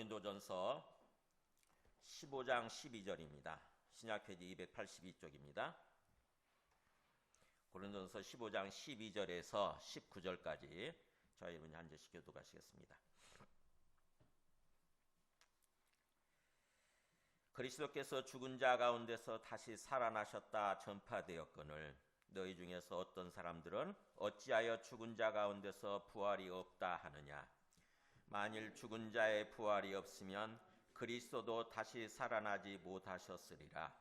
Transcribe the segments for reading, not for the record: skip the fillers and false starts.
고린도전서 15장 12절입니다. 신약 페이지 282쪽입니다. 고린도전서 15장 12절에서 19절까지 저희 여러분이 한 절씩 교독하시겠습니다. 그리스도께서 죽은 자 가운데서 다시 살아나셨다 전파되었거늘 너희 중에서 어떤 사람들은 어찌하여 죽은 자 가운데서 부활이 없다 하느냐. 만일 죽은 자의 부활이 없으면 그리스도도 다시 살아나지 못하셨으리라.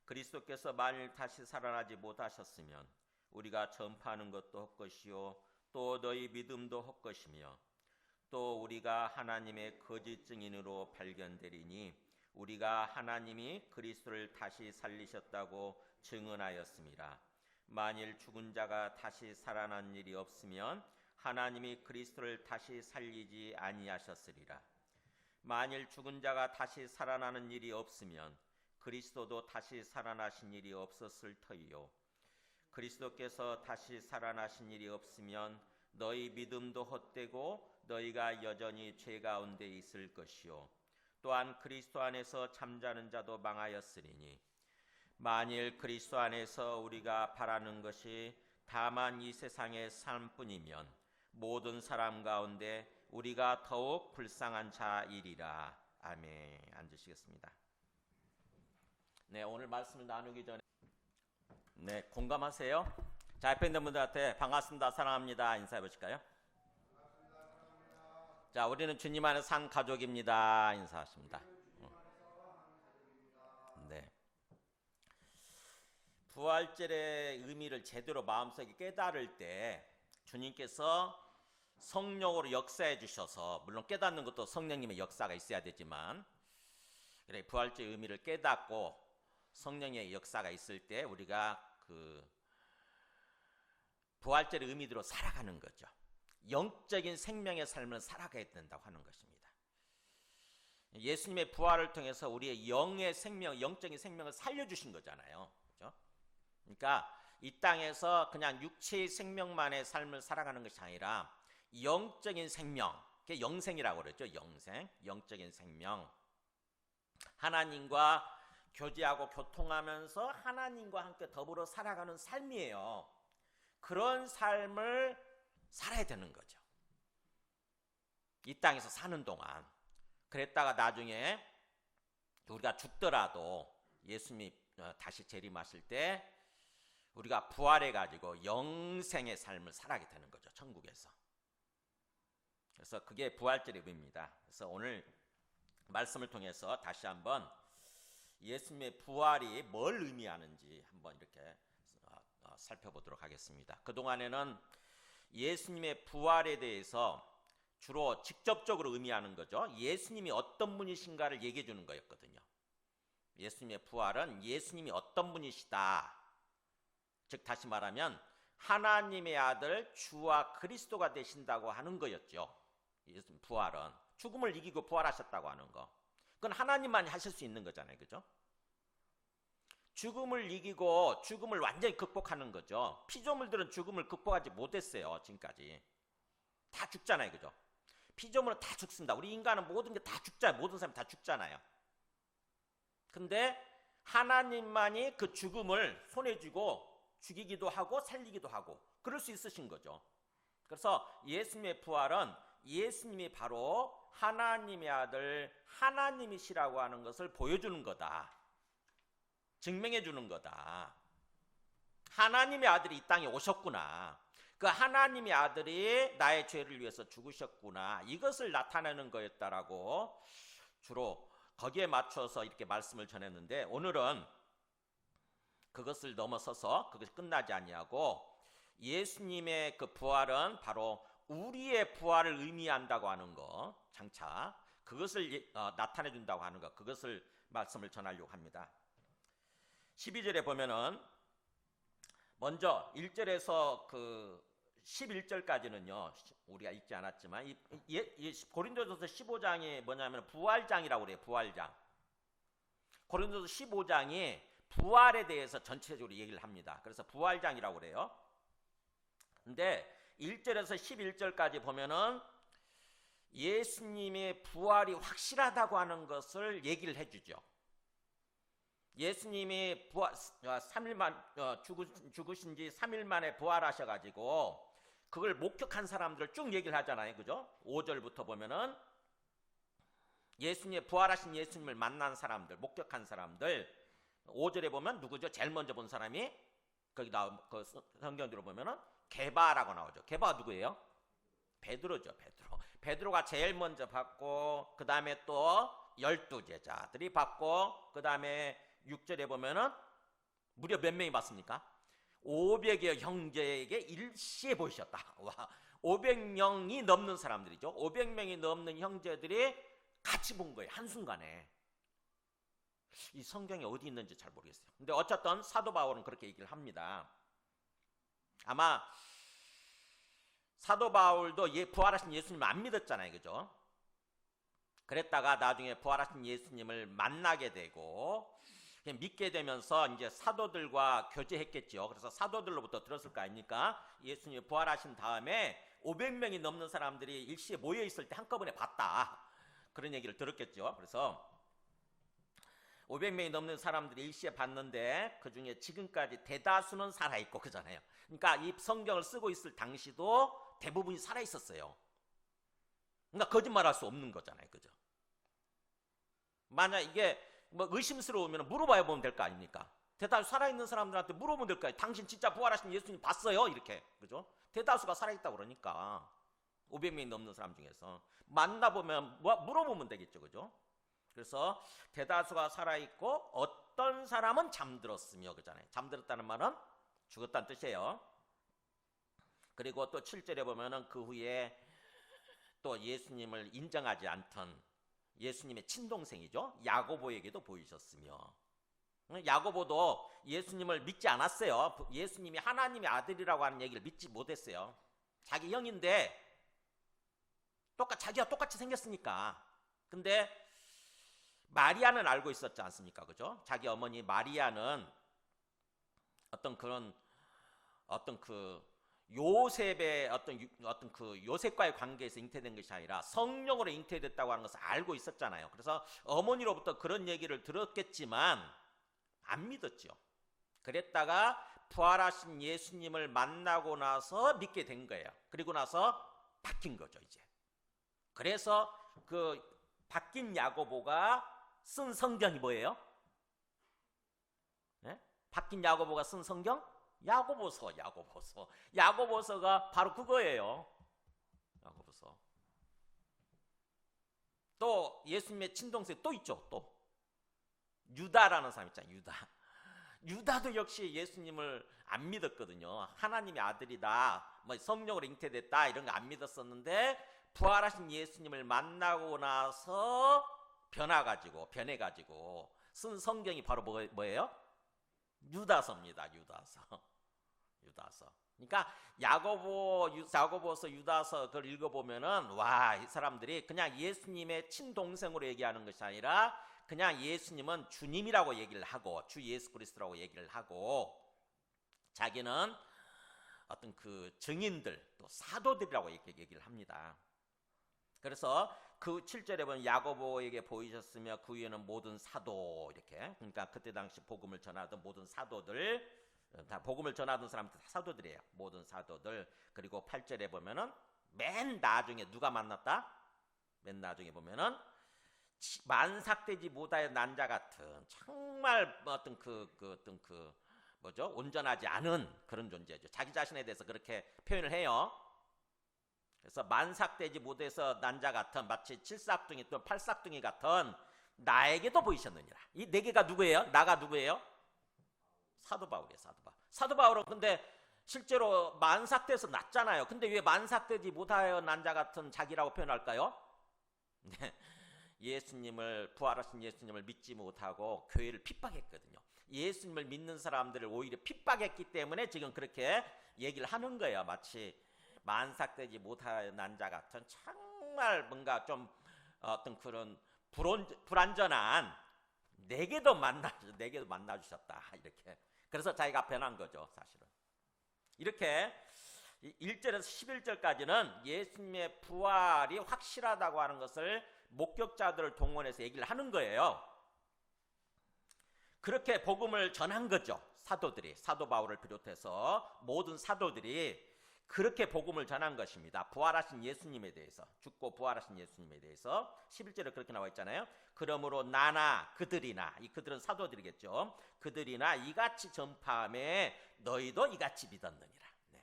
그리스도께서 만일 다시 살아나지 못하셨으면 우리가 전파하는 것도 헛것이요 또 너희 믿음도 헛것이며 또 우리가 하나님의 거짓 증인으로 발견되리니 우리가 하나님이 그리스도를 다시 살리셨다고 증언하였음이라. 만일 죽은 자가 다시 살아난 일이 없으면 하나님이 그리스도를 다시 살리지 아니하셨으리라. 만일 죽은 자가 다시 살아나는 일이 없으면 그리스도도 다시 살아나신 일이 없었을 터이요. 그리스도께서 다시 살아나신 일이 없으면 너희 믿음도 헛되고 너희가 여전히 죄 가운데 있을 것이요. 또한 그리스도 안에서 잠자는 자도 망하였으리니 만일 그리스도 안에서 우리가 바라는 것이 다만 이 세상의 삶뿐이면 모든 사람 가운데 우리가 더욱 불쌍한 자이리라. 아멘. 앉으시겠습니다. 네, 오늘 말씀을 나누기 전에 공감하세요? 자, 옆에 있는 분들한테 반갑습니다, 사랑합니다 인사해 보실까요? 자, 우리는 주님 안에서 한 가족입니다 인사하십니다. 네. 부활절의 의미를 제대로 마음속에 깨달을 때 주님께서 성령으로 역사해 주셔서, 물론 깨닫는 것도 성령님의 역사가 있어야 되지만 그래, 부활절의 의미를 깨닫고 성령의 역사가 있을 때 우리가 그 부활절의 의미대로 살아가는 거죠. 영적인 생명의 삶을 살아가야 된다고 하는 것입니다. 예수님의 부활을 통해서 우리의 영의 생명, 영적인 생명을 살려주신 거잖아요. 그렇죠? 그러니까 이 땅에서 그냥 육체의 생명만의 삶을 살아가는 것이 아니라 영적인 생명, 그게 영생이라고 그러죠. 영생, 영적인 생명. 하나님과 교제하고 교통하면서 하나님과 함께 더불어 살아가는 삶이에요. 그런 삶을 살아야 되는 거죠. 이 땅에서 사는 동안. 그랬다가 나중에 우리가 죽더라도 예수님이 다시 재림하실 때 우리가 부활해가지고 영생의 삶을 살아가게 되는 거죠. 천국에서. 그래서 그게 부활절의 의미입니다. 그래서 오늘 말씀을 통해서 다시 한번 예수님의 부활이 뭘 의미하는지 한번 이렇게 살펴보도록 하겠습니다. 그동안에는 예수님의 부활에 대해서 주로 직접적으로 의미하는 거죠. 예수님이 어떤 분이신가를 얘기해 주는 거였거든요. 예수님의 부활은 예수님이 어떤 분이시다. 즉 다시 말하면 하나님의 아들 주와 그리스도가 되신다고 하는 거였죠. 예수님 부활은 죽음을 이기고 부활하셨다고 하는 거. 그건 하나님만이 하실 수 있는 거잖아요. 그죠? 죽음을 이기고 죽음을 완전히 극복하는 거죠. 피조물들은 죽음을 극복하지 못했어요. 지금까지. 다 죽잖아요. 그죠? 피조물은 다 죽습니다. 우리 인간은 모든 게 다 죽잖아요. 모든 사람이 다 죽잖아요. 근데 하나님만이 그 죽음을 손에 쥐고 죽이기도 하고 살리기도 하고 그럴 수 있으신 거죠. 그래서 예수님의 부활은 예수님이 바로 하나님의 아들 하나님이시라고 하는 것을 보여주는 거다. 증명해 주는 거다. 하나님의 아들이 이 땅에 오셨구나. 그 하나님의 아들이 나의 죄를 위해서 죽으셨구나. 이것을 나타내는 거였다라고 주로 거기에 맞춰서 이렇게 말씀을 전했는데 오늘은 그것을 넘어서서 그것이 끝나지 아니하고 예수님의 그 부활은 바로 우리의 부활을 의미한다고 하는 거, 장차 그것을 나타내 준다고 하는 거, 그것을 말씀을 전하려고 합니다. 12절에 보면은 먼저 1절에서 그 11절까지는요 우리가 읽지 않았지만 이 고린도전서 15장이 뭐냐면 부활장이라고 그래요. 부활장. 고린도전서 15장이 부활에 대해서 전체적으로 얘기를 합니다. 그래서 부활장이라고 그래요. 근데 1절에서 11절까지 보면은 예수님의 부활이 확실하다고 하는 것을 얘기를 해주죠. 예수님이 3일 죽으신 지 3일 만에 부활하셔가지고 그걸 목격한 사람들을 쭉 얘기를 하잖아요. 그죠? 5절부터 보면은 부활하신 예수님을 만난 사람들, 목격한 사람들, 5절에 보면 누구죠? 제일 먼저 본 사람이 거기 그 성경대로 보면은 게바라고 나오죠. 게바가 누구예요? 베드로죠. 베드로가 제일 먼저 받고, 그 다음에 또 12제자들이 받고, 그 다음에 6절에 보면은 무려 몇 명이 받습니까? 500여 형제에게 일시에 보이셨다. 와, 500명이 넘는 사람들이죠. 500명이 넘는 형제들이 같이 본 거예요. 한순간에. 이 성경에 어디 있는지 잘 모르겠어요. 근데 어쨌든 사도 바울은 그렇게 얘기를 합니다. 아마 사도 바울도 부활하신 예수님을 안 믿었잖아요. 그죠? 그랬다가 나중에 부활하신 예수님을 만나게 되고 믿게 되면서 이제 사도들과 교제했겠죠. 그래서 사도들로부터 들었을 거 아닙니까? 예수님이 부활하신 다음에 500명이 넘는 사람들이 일시에 모여 있을 때 한꺼번에 봤다. 그런 얘기를 들었겠죠. 그래서 500명이 넘는 사람들이 일시에 봤는데 그중에 지금까지 대다수는 살아있고 그잖아요. 그러니까 이 성경을 쓰고 있을 당시도 대부분이 살아있었어요. 그러니까 거짓말할 수 없는 거잖아요. 그죠? 만약 이게 뭐 의심스러우면 물어봐야 보면 될 거 아닙니까? 대다수 살아있는 사람들한테 물어보면 될 거 아니에요. 당신 진짜 부활하신 예수님 봤어요? 이렇게. 그죠? 대다수가 살아있다고 그러니까 500명이 넘는 사람 중에서 만나보면 물어보면 되겠죠. 그죠? 그래서 대다수가 살아있고 어떤 사람은 잠들었으며 그잖아요. 잠들었다는 말은 죽었다는 뜻이에요. 그리고 또 7절에 보면은 그 후에 또 예수님을 인정하지 않던 예수님의 친동생이죠. 야고보에게도 보이셨으며, 야고보도 예수님을 믿지 않았어요. 예수님이 하나님의 아들이라고 하는 얘기를 믿지 못했어요. 자기 형인데 자기와 똑같이 생겼으니까. 근데 마리아는 알고 있었지 않습니까? 그죠? 자기 어머니 마리아는 어떤 그 요셉의 어떤 그 요셉과의 관계에서 잉태된 것이 아니라 성령으로 잉태됐다고 하는 것을 알고 있었잖아요. 그래서 어머니로부터 그런 얘기를 들었겠지만 안 믿었죠. 그랬다가 부활하신 예수님을 만나고 나서 믿게 된 거예요. 그리고 나서 바뀐 거죠, 이제. 그래서 그 바뀐 야고보가 쓴 성경이 뭐예요? 네? 바뀐 야고보가 쓴 성경? 야고보서가 바로 그거예요. 야고보서. 또 예수님의 친동생 또 있죠. 또 유다라는 사람 있잖아요. 유다도 역시 예수님을 안 믿었거든요. 하나님의 아들이다, 뭐 성령으로 잉태됐다 이런 거 안 믿었었는데 부활하신 예수님을 만나고 나서 변해가지고 쓴 성경이 바로 뭐예요? 유다서입니다. 유다서. 그러니까 야고보서 유다서 그걸 읽어보면은 와, 이 사람들이 그냥 예수님의 친동생으로 얘기하는 것이 아니라 그냥 예수님은 주님이라고 얘기를 하고 주 예수 그리스도라고 얘기를 하고 자기는 어떤 그 증인들 또 사도들이라고 이렇게 얘기를 합니다. 그래서 그 7절에 보면 야고보에게 보이셨으며 그 위에는 모든 사도 이렇게. 그러니까 그때 당시 복음을 전하던 모든 사도들, 다 복음을 전하던 사람들 다 사도들이에요. 모든 사도들. 그리고 8절에 보면은 맨 나중에 누가 만났다? 맨 나중에 보면은 만삭되지 못하여 난 자 같은 정말 어떤 뭐죠? 온전하지 않은 그런 존재죠. 자기 자신에 대해서 그렇게 표현을 해요. 그래서 만삭되지 못해서 난 자 같은 마치 칠삭둥이 또 팔삭둥이 같은 나에게도 보이셨느니라. 이 네 개가 누구예요? 나가 누구예요? 사도 바울이에요. 사도 바울은 근데 실제로 만삭돼서 났잖아요. 근데 왜 만삭되지 못하여 난 자 같은 자기라고 표현할까요? 네. 부활하신 예수님을 믿지 못하고 교회를 핍박했거든요. 예수님을 믿는 사람들을 오히려 핍박했기 때문에 지금 그렇게 얘기를 하는 거예요. 마치 만삭되지 못한 난 자 같은 정말 뭔가 좀 어떤 그런 불완전한 내게도 만나주셨다 이렇게. 그래서 자기가 변한 거죠, 사실은. 이렇게 1절에서 11절까지는 예수님의 부활이 확실하다고 하는 것을 목격자들을 동원해서 얘기를 하는 거예요. 그렇게 복음을 전한 거죠. 사도들이, 사도 바울을 비롯해서 모든 사도들이 그렇게 복음을 전한 것입니다. 부활하신 예수님에 대해서, 죽고 부활하신 예수님에 대해서 11절에 그렇게 나와 있잖아요. 그러므로 나나 그들이나, 이 그들은 사도들이겠죠. 그들이나 이같이 전파하며 너희도 이같이 믿었느니라. 네.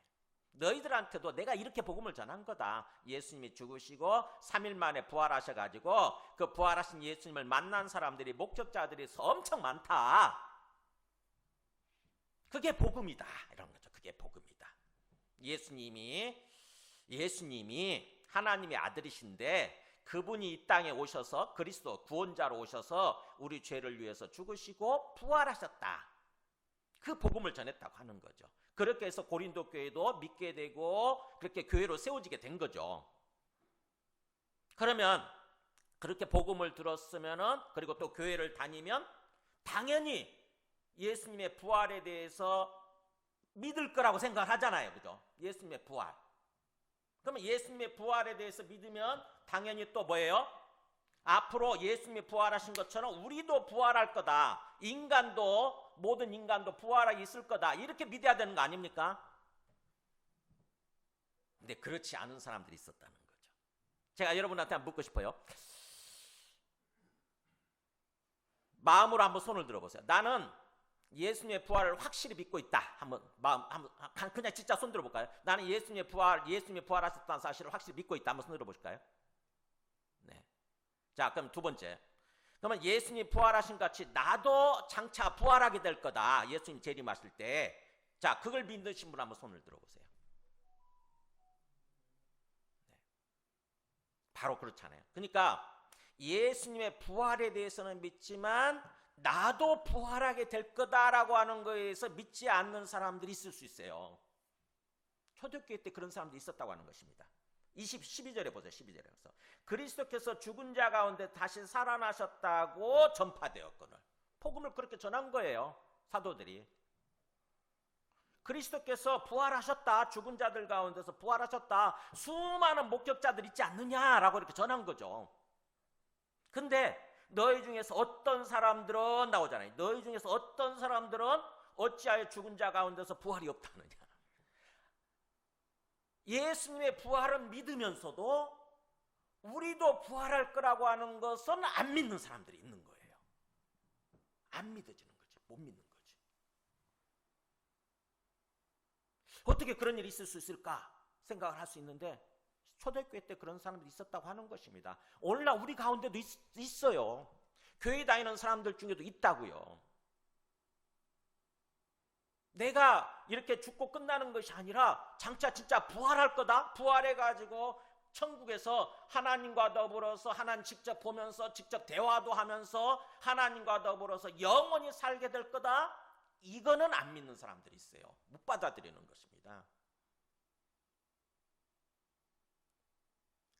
너희들한테도 내가 이렇게 복음을 전한 거다. 예수님이 죽으시고 3일 만에 부활하셔가지고 그 부활하신 예수님을 만난 사람들이, 목격자들이 엄청 많다. 그게 복음이다. 이런 거죠. 그게 복음이다. 예수님이 하나님의 아들이신데 그분이 이 땅에 오셔서 그리스도 구원자로 오셔서 우리 죄를 위해서 죽으시고 부활하셨다. 그 복음을 전했다고 하는 거죠. 그렇게 해서 고린도 교회도 믿게 되고 그렇게 교회로 세워지게 된 거죠. 그러면 그렇게 복음을 들었으면은, 그리고 또 교회를 다니면 당연히 예수님의 부활에 대해서 믿을 거라고 생각하잖아요. 그죠? 예수님의 부활. 그러면 예수님의 부활에 대해서 믿으면 당연히 또 뭐예요? 앞으로 예수님이 부활하신 것처럼 우리도 부활할 거다. 인간도, 모든 인간도 부활하게 있을 거다. 이렇게 믿어야 되는 거 아닙니까? 근데 그렇지 않은 사람들이 있었다는 거죠. 제가 여러분한테 한번 묻고 싶어요. 마음으로 한번 손을 들어보세요. 나는 예수님의 부활을 확실히 믿고 있다. 한번 그냥 진짜 손 들어볼까요? 나는 예수님이 부활하셨다는 사실을 확실히 믿고 있다. 한번 손 들어보실까요? 네. 자, 그럼 두 번째. 그러면 예수님이 부활하신 같이 나도 장차 부활하게 될 거다. 예수님 재림하실 때. 자, 그걸 믿으신 분 한번 손을 들어보세요. 네. 바로 그렇잖아요. 그러니까 예수님의 부활에 대해서는 믿지만 나도 부활하게 될 거다라고 하는 거에서 믿지 않는 사람들이 있을 수 있어요. 초대교회 때 그런 사람들이 있었다고 하는 것입니다. 12절에 보세요. 12절에. 그리스도께서 죽은 자 가운데 다시 살아나셨다고 전파되었거늘. 복음을 그렇게 전한 거예요. 사도들이. 그리스도께서 부활하셨다. 죽은 자들 가운데서 부활하셨다. 수많은 목격자들 있지 않느냐라고 이렇게 전한 거죠. 근데 너희 중에서 어떤 사람들은 나오잖아요. 너희 중에서 어떤 사람들은 어찌하여 죽은 자 가운데서 부활이 없다느냐. 예수님의 부활은 믿으면서도 우리도 부활할 거라고 하는 것은 안 믿는 사람들이 있는 거예요. 안 믿어지는 거지. 못 믿는 거지. 어떻게 그런 일이 있을 수 있을까 생각을 할 수 있는데, 초대교회 때 그런 사람들이 있었다고 하는 것입니다. 오늘날 우리 가운데도 있어요. 교회 다니는 사람들 중에도 있다고요. 내가 이렇게 죽고 끝나는 것이 아니라 장차 진짜 부활할 거다. 부활해가지고 천국에서 하나님과 더불어서 하나님 직접 보면서 직접 대화도 하면서 하나님과 더불어서 영원히 살게 될 거다. 이거는 안 믿는 사람들이 있어요. 못 받아들이는 것입니다.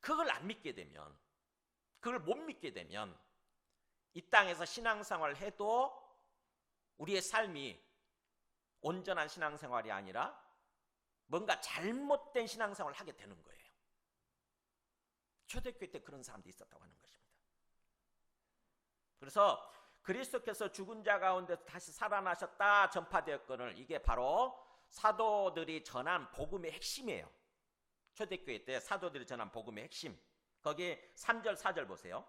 그걸 안 믿게 되면, 그걸 못 믿게 되면 이 땅에서 신앙생활을 해도 우리의 삶이 온전한 신앙생활이 아니라 뭔가 잘못된 신앙생활을 하게 되는 거예요. 초대교회 때 그런 사람들이 있었다고 하는 것입니다. 그래서 그리스도께서 죽은 자 가운데 다시 살아나셨다 전파되었거늘, 이게 바로 사도들이 전한 복음의 핵심이에요. 초대교회 때 사도들이 전한 복음의 핵심. 거기 3절 4절 보세요.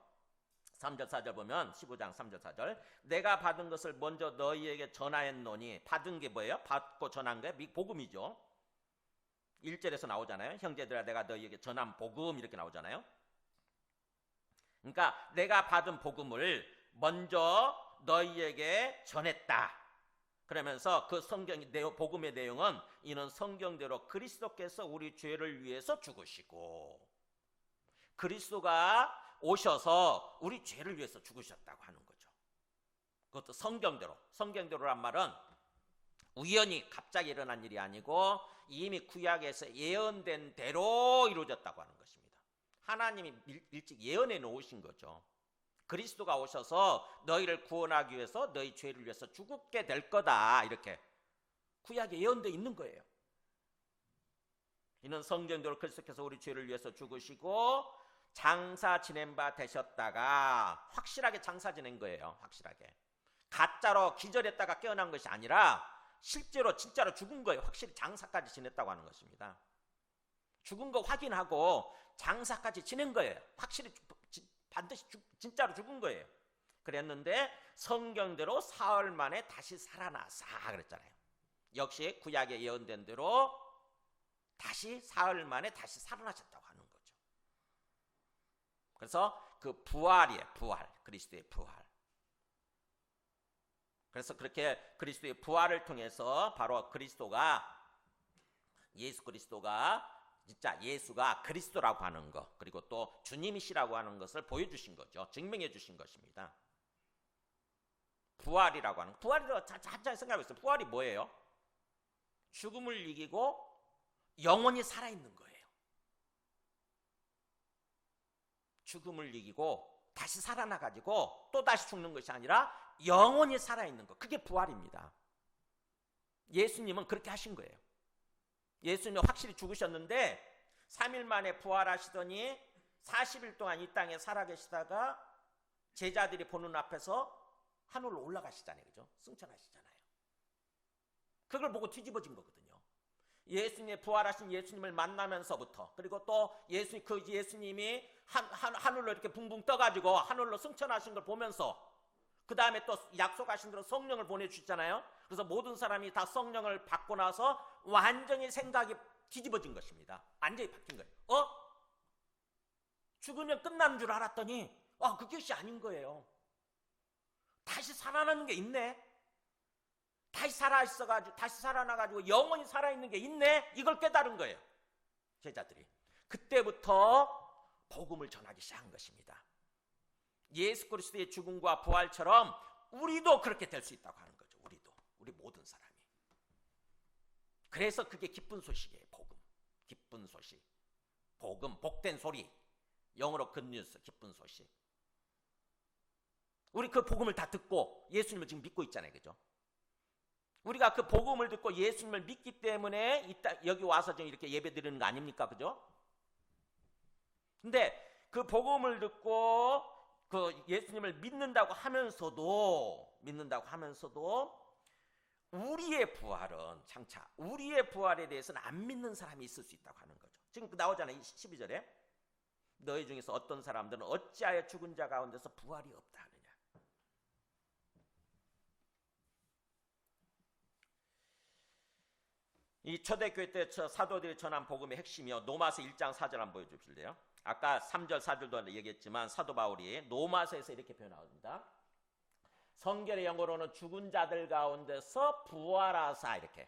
3절 4절 보면 15장 3절 4절. 내가 받은 것을 먼저 너희에게 전하였노니. 받은 게 뭐예요? 받고 전한 게 복음이죠. 1절에서 나오잖아요. 형제들아 내가 너희에게 전한 복음, 이렇게 나오잖아요. 그러니까 내가 받은 복음을 먼저 너희에게 전했다. 그러면서 그 복음의 내용은 이는 성경대로 그리스도께서 우리 죄를 위해서 죽으시고 그리스도가 오셔서 우리 죄를 위해서 죽으셨다고 하는 거죠. 그것도 성경대로란 말은 우연히 갑자기 일어난 일이 아니고 이미 구약에서 예언된 대로 이루어졌다고 하는 것입니다. 하나님이 일찍 예언해 놓으신 거죠. 그리스도가 오셔서 너희를 구원하기 위해서 너희 죄를 위해서 죽게 될 거다, 이렇게 구약에 예언되어 있는 거예요. 이는 성경대로 그리스도께서 우리 죄를 위해서 죽으시고 장사 지낸 바 되셨다가, 확실하게 장사 지낸 거예요. 확실하게. 가짜로 기절했다가 깨어난 것이 아니라 실제로 진짜로 죽은 거예요. 확실히 장사까지 지냈다고 하는 것입니다. 죽은 거 확인하고 장사까지 지낸 거예요. 확실히 반드시 진짜로 죽은 거예요. 그랬는데 성경대로 사흘 만에 다시 살아나사 그랬잖아요. 역시 구약에 예언된 대로 다시 사흘 만에 다시 살아나셨다고 하는 거죠. 그래서 그 부활이에요. 부활. 그리스도의 부활. 그래서 그렇게 그리스도의 부활을 통해서 바로 그리스도가, 예수 그리스도가 진짜 예수가 그리스도라고 하는 것, 그리고 또 주님이시라고 하는 것을 보여주신 거죠. 증명해 주신 것입니다. 부활이라고 하는, 부활이라고 한참 생각하고 있어요. 부활이 뭐예요? 죽음을 이기고 영원히 살아있는 거예요. 죽음을 이기고 다시 살아나가지고 또 다시 죽는 것이 아니라 영원히 살아있는 것, 그게 부활입니다. 예수님은 그렇게 하신 거예요. 예수님은 확실히 죽으셨는데 3일 만에 부활하시더니 40일 동안 이 땅에 살아계시다가 제자들이 보는 앞에서 하늘로 올라가시잖아요. 그죠? 승천하시잖아요. 그걸 보고 뒤집어진 거거든요. 예수님의 부활하신 예수님을 만나면서부터, 그리고 또 예수님이 하늘로 이렇게 붕붕 떠가지고 하늘로 승천하신 걸 보면서, 그 다음에 또 약속하신 대로 성령을 보내주셨잖아요. 그래서 모든 사람이 다 성령을 받고 나서 완전히 생각이 뒤집어진 것입니다. 완전히 바뀐 거예요. 죽으면 끝나는 줄 알았더니 그것이 아닌 거예요. 다시 살아나는 게 있네. 다시 살아나가지고 영원히 살아있는 게 있네. 이걸 깨달은 거예요. 제자들이. 그때부터 복음을 전하기 시작한 것입니다. 예수 그리스도의 죽음과 부활처럼 우리도 그렇게 될 수 있다고 하는 거죠. 우리 모든 사람이. 그래서 그게 기쁜 소식이에요. 복음. 기쁜 소식. 복음, 복된 소리. 영어로 굿뉴스, 기쁜 소식. 우리 그 복음을 다 듣고 예수님을 지금 믿고 있잖아요. 그죠? 우리가 그 복음을 듣고 예수님을 믿기 때문에 여기 와서 지금 이렇게 예배 드리는 거 아닙니까? 그죠? 근데 그 복음을 듣고 그 예수님을 믿는다고 하면서도 우리의 부활은 장차 우리의 부활에 대해서는 안 믿는 사람이 있을 수 있다고 하는 거죠. 지금 나오잖아요. 12절에 너희 중에서 어떤 사람들은 어찌하여 죽은 자 가운데서 부활이 없다 하느냐. 이 초대교회 때 사도들이 전한 복음의 핵심이요. 로마서 1장 4절 한번 보여주실래요? 아까 3절 4절도 얘기했지만 사도 바울이 로마서에서 이렇게 표현합니다. 성결의 영어로는 죽은 자들 가운데서 부활하사, 이렇게.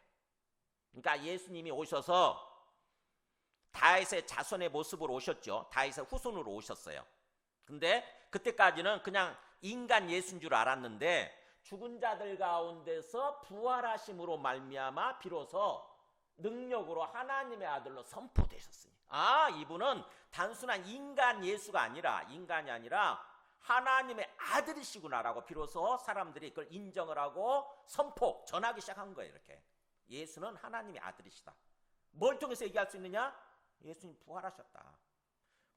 그러니까 예수님이 오셔서 다윗의 자손의 모습으로 오셨죠. 다윗의 후손으로 오셨어요. 근데 그때까지는 그냥 인간 예수인 줄 알았는데 죽은 자들 가운데서 부활하심으로 말미암아 비로소 능력으로 하나님의 아들로 선포되셨으니, 이분은 단순한 인간이 아니라 하나님의 아들이시구나라고 비로소 사람들이 그걸 인정을 하고 전하기 시작한 거예요. 이렇게 예수는 하나님의 아들이시다. 뭘 통해서 얘기할 수 있느냐? 예수님 부활하셨다.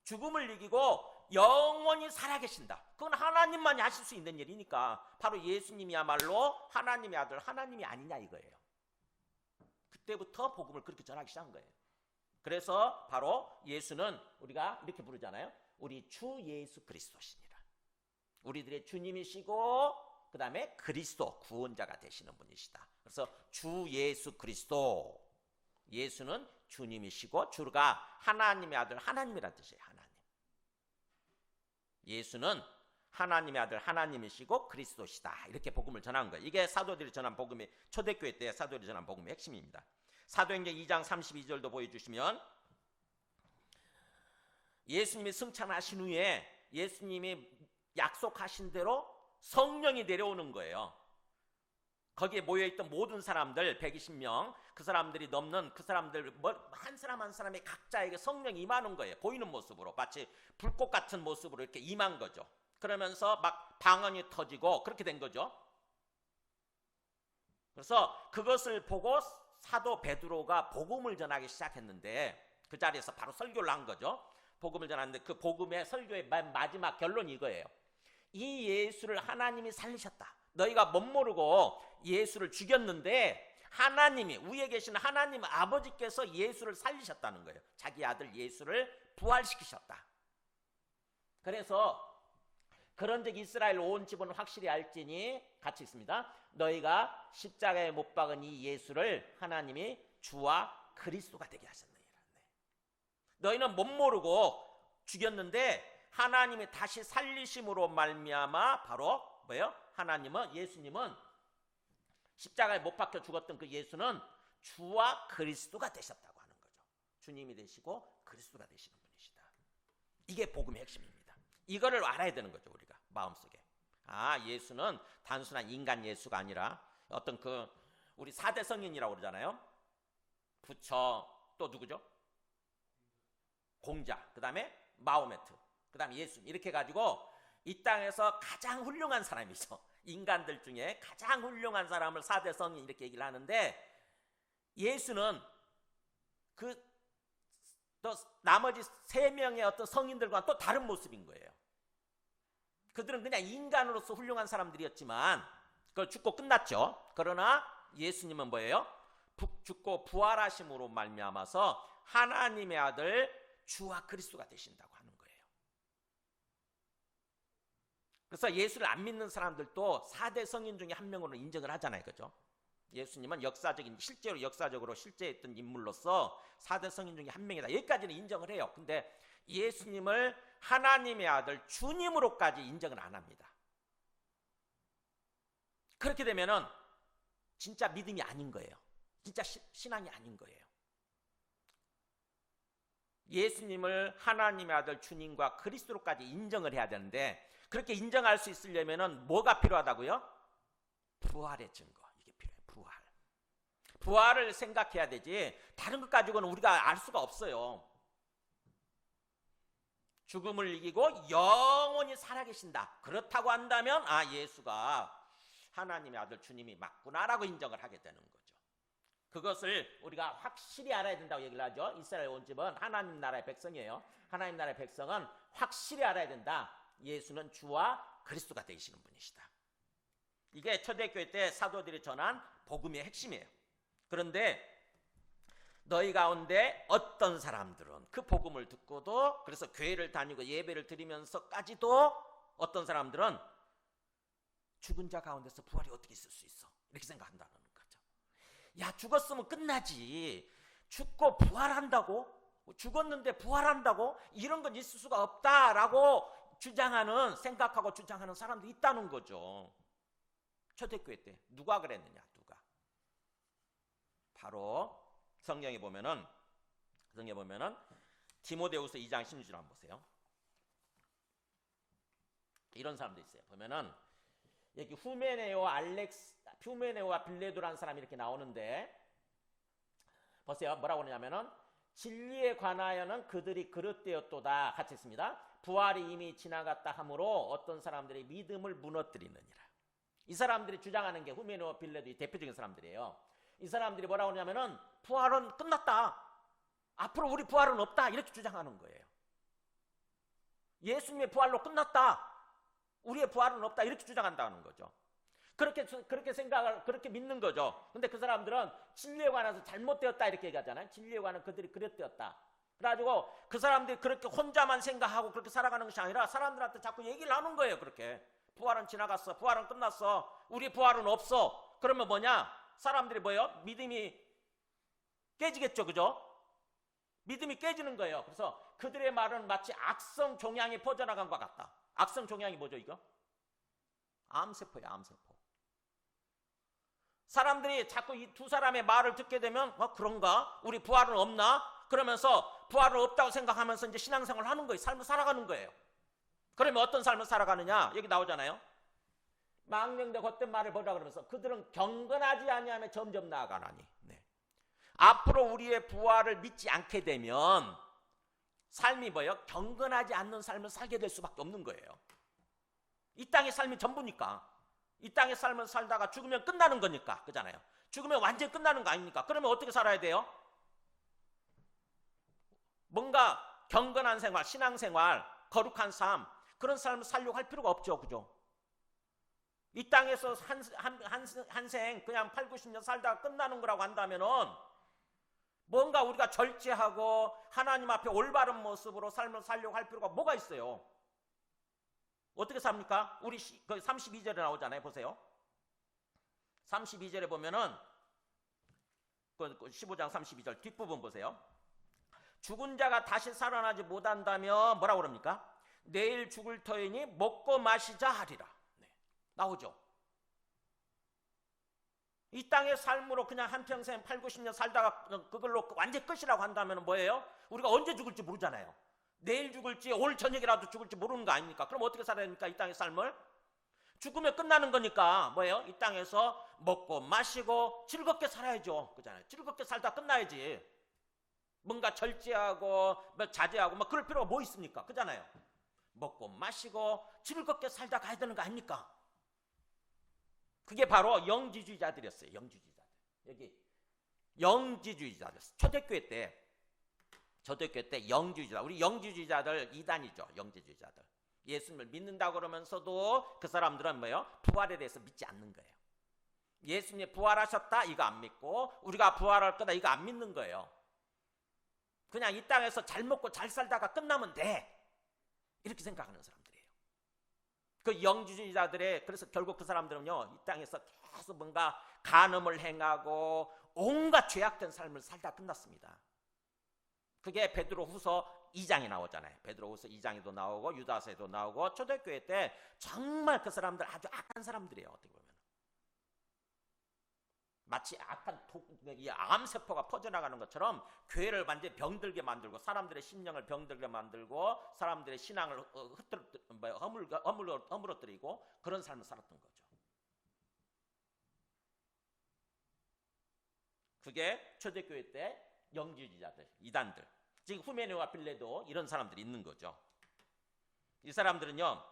죽음을 이기고 영원히 살아계신다. 그건 하나님만이 하실 수 있는 일이니까 바로 예수님이야말로 하나님의 아들, 하나님이 아니냐 이거예요. 그때부터 복음을 그렇게 전하기 시작한 거예요. 그래서 바로 예수는 우리가 이렇게 부르잖아요. 우리 주 예수 그리스도시니라. 우리들의 주님이시고 그 다음에 그리스도, 구원자가 되시는 분이시다. 그래서 주 예수 그리스도. 예수는 주님이시고 주가 하나님의 아들, 하나님이라는 뜻이에요. 하나님. 예수는 하나님의 아들, 하나님이시고 그리스도시다. 이렇게 복음을 전한 거예요. 이게 사도들이 전한 복음의, 초대교회 때 사도들이 전한 복음의 핵심입니다. 사도행전 2장 32절도 보여주시면 예수님이 승천하신 후에 예수님이 약속하신 대로 성령이 내려오는 거예요. 거기에 모여있던 모든 사람들 120명, 그 사람들이 넘는 그 사람들 한 사람 한 사람의 각자에게 성령이 임하는 거예요. 보이는 모습으로 마치 불꽃 같은 모습으로 이렇게 임한 거죠. 그러면서 막 방언이 터지고 그렇게 된 거죠. 그래서 그것을 보고 사도 베드로가 복음을 전하기 시작했는데 그 자리에서 바로 설교를 한 거죠. 복음을 전하는데 그 복음의 설교의 마지막 결론이 이거예요. 이 예수를 하나님이 살리셨다. 너희가 못 모르고 예수를 죽였는데 하나님이, 위에 계신 하나님 아버지께서 예수를 살리셨다는 거예요. 자기 아들 예수를 부활시키셨다. 그래서 그런즉 이스라엘 온 집은 확실히 알지니, 같이 있습니다. 너희가 십자가에 못 박은 이 예수를 하나님이 주와 그리스도가 되게 하셨느니라. 너희는 못 모르고 죽였는데 하나님이 다시 살리심으로 말미암아 바로 뭐예요? 하나님은, 예수님은 십자가에 못 박혀 죽었던 그 예수는 주와 그리스도가 되셨다고 하는 거죠. 주님이 되시고 그리스도가 되시는 분이시다. 이게 복음의 핵심입니다. 이거를 알아야 되는 거죠. 우리가 마음속에. 아, 예수는 단순한 인간 예수가 아니라 어떤 그 우리 4대 성인이라고 그러잖아요. 부처, 또 누구죠? 공자, 그 다음에 마호메트, 그 다음에 예수, 이렇게 해가지고 이 땅에서 가장 훌륭한 사람이죠. 인간들 중에 가장 훌륭한 사람을 4대 성인 이렇게 얘기를 하는데, 예수는 그 또 나머지 3명의 어떤 성인들과 또 다른 모습인 거예요. 그들은 그냥 인간으로서 훌륭한 사람들이었지만 그걸 죽고 끝났죠. 그러나 예수님은 뭐예요? 죽고 부활하심으로 말미암아서 하나님의 아들 주와 그리스도가 되신다고 하는 거예요. 그래서 예수를 안 믿는 사람들도 4대 성인 중에 한 명으로 인정을 하잖아요. 그죠? 예수님은 실제로 역사적으로 실제했던 인물로서 4대 성인 중에 한 명이다. 여기까지는 인정을 해요. 근데 예수님을 하나님의 아들 주님으로까지 인정을 안 합니다. 그렇게 되면은 진짜 믿음이 아닌 거예요. 진짜 신앙이 아닌 거예요. 예수님을 하나님의 아들 주님과 그리스도로까지 인정을 해야 되는데, 그렇게 인정할 수 있으려면은 뭐가 필요하다고요? 부활의 증거. 이게 필요해요. 부활. 부활을 생각해야 되지 다른 것 가지고는 우리가 알 수가 없어요. 죽음을 이기고 영원히 살아계신다. 그렇다고 한다면 아, 예수가 하나님의 아들 주님이 맞구나라고 인정을 하게 되는 거죠. 그것을 우리가 확실히 알아야 된다고 얘기를 하죠. 이스라엘 온 집은 하나님 나라의 백성이에요. 하나님 나라의 백성은 확실히 알아야 된다. 예수는 주와 그리스도가 되시는 분이시다. 이게 초대교회 때 사도들이 전한 복음의 핵심이에요. 그런데 너희 가운데 어떤 사람들은 그 복음을 듣고도, 그래서 교회를 다니고 예배를 드리면서까지도 어떤 사람들은 죽은 자 가운데서 부활이 어떻게 있을 수 있어? 이렇게 생각한다는 거죠. 야, 죽었으면 끝나지. 죽고 부활한다고? 죽었는데 부활한다고? 이런 건 있을 수가 없다라고 생각하고 주장하는 사람도 있다는 거죠. 초대교회 때 누가 그랬느냐? 누가? 바로 성경에 보면은 디모데후서 2장 16절 한번 보세요. 이런 사람도 있어요. 보면은 여기 후메네오와 빌레도라는 사람이 이렇게 나오는데, 보세요. 뭐라고 그러냐면은 진리에 관하여는 그들이 그릇되었도다. 같이 있습니다. 부활이 이미 지나갔다 하므로 어떤 사람들이 믿음을 무너뜨리느니라. 이 사람들이 주장하는 게 후메네오와 빌레도의 대표적인 사람들이에요. 이 사람들이 뭐라고 하냐면은 부활은 끝났다. 앞으로 우리 부활은 없다. 이렇게 주장하는 거예요. 예수님의 부활로 끝났다. 우리의 부활은 없다. 이렇게 주장한다는 거죠. 그렇게 생각을, 그렇게 믿는 거죠. 근데 그 사람들은 진리에 관해서 잘못되었다. 이렇게 얘기하잖아요. 진리에 관한 그들이 그랬되었다. 그래가지고 그 사람들이 그렇게 혼자만 생각하고 그렇게 살아가는 것이 아니라 사람들한테 자꾸 얘기를 하는 거예요. 그렇게. 부활은 지나갔어. 부활은 끝났어. 우리 부활은 없어. 그러면 뭐냐? 사람들이 뭐예요? 믿음이 깨지겠죠. 그죠? 믿음이 깨지는 거예요. 그래서 그들의 말은 마치 악성 종양이 퍼져나간 것 같다. 악성 종양이 뭐죠, 이거? 암세포예요, 암세포. 사람들이 자꾸 이 두 사람의 말을 듣게 되면 그런가? 우리 부활은 없나? 그러면서 부활은 없다고 생각하면서 이제 신앙생활을 하는 거예요. 삶을 살아가는 거예요. 그러면 어떤 삶을 살아가느냐? 여기 나오잖아요. 망령되 헛된 말을 보라 그러면서 그들은 경건하지 아니하며 점점 나아가나니. 네. 앞으로 우리의 부활을 믿지 않게 되면 삶이 뭐예요? 경건하지 않는 삶을 살게 될 수밖에 없는 거예요. 이 땅의 삶이 전부니까. 이 땅의 삶을 살다가 죽으면 끝나는 거니까. 그잖아요. 죽으면 완전히 끝나는 거 아닙니까? 그러면 어떻게 살아야 돼요? 뭔가 경건한 생활, 신앙생활, 거룩한 삶, 그런 삶을 살려고 할 필요가 없죠. 그죠? 이 땅에서 한생 그냥 8, 90년 살다가 끝나는 거라고 한다면은 뭔가 우리가 절제하고 하나님 앞에 올바른 모습으로 삶을 살려고 할 필요가 뭐가 있어요? 어떻게 삽니까? 우리 32절에 나오잖아요. 보세요. 32절에 보면은 15장 32절 뒷부분 보세요. 죽은 자가 다시 살아나지 못한다면 뭐라고 그럽니까? 내일 죽을 터이니 먹고 마시자 하리라. 네, 나오죠. 이 땅의 삶으로 그냥 한평생 8, 90년 살다가 그걸로 완전 끝이라고 한다면 뭐예요? 우리가 언제 죽을지 모르잖아요. 내일 죽을지 올 저녁이라도 죽을지 모르는 거 아닙니까? 그럼 어떻게 살아야 됩니까? 이 땅의 삶을? 죽으면 끝나는 거니까 뭐예요? 이 땅에서 먹고 마시고 즐겁게 살아야죠. 그잖아요. 즐겁게 살다 끝나야지. 뭔가 절제하고 자제하고 막 그럴 필요가 뭐 있습니까? 그잖아요. 먹고 마시고 즐겁게 살다 가야 되는 거 아닙니까? 그게 바로 영지주의자들이었어요. 영지주의자들. 여기 영지주의자들. 초대교회 때 영지주의자. 우리 영지주의자들 이단이죠. 영지주의자들. 예수님을 믿는다고 그러면서도 그 사람들은 뭐예요? 부활에 대해서 믿지 않는 거예요. 예수님이 부활하셨다 이거 안 믿고 우리가 부활할 거다 이거 안 믿는 거예요. 그냥 이 땅에서 잘 먹고 잘 살다가 끝나면 돼. 이렇게 생각하는 사람들이에요. 그 영지주의자들의 그래서 결국 그 사람들은요 이 땅에서 계속 뭔가 간음을 행하고 온갖 죄악된 삶을 살다 끝났습니다. 그게 베드로후서 2장에 나오잖아요. 베드로후서 2장에도 나오고 유다서에도 나오고 초대교회 때 정말 그 사람들 아주 악한 사람들이에요. 어떻게 보면 마치 악한 이 암세포가 퍼져나가는 것처럼 교회를 완전히 병들게 만들고 사람들의 심령을 병들게 만들고 사람들의 신앙을 허물어뜨리고 그런 삶을 살았던 거죠. 그게 초대교회 때 영지주의자들, 이단들. 지금 후메네와 빌레도 이런 사람들이 있는 거죠. 이 사람들은요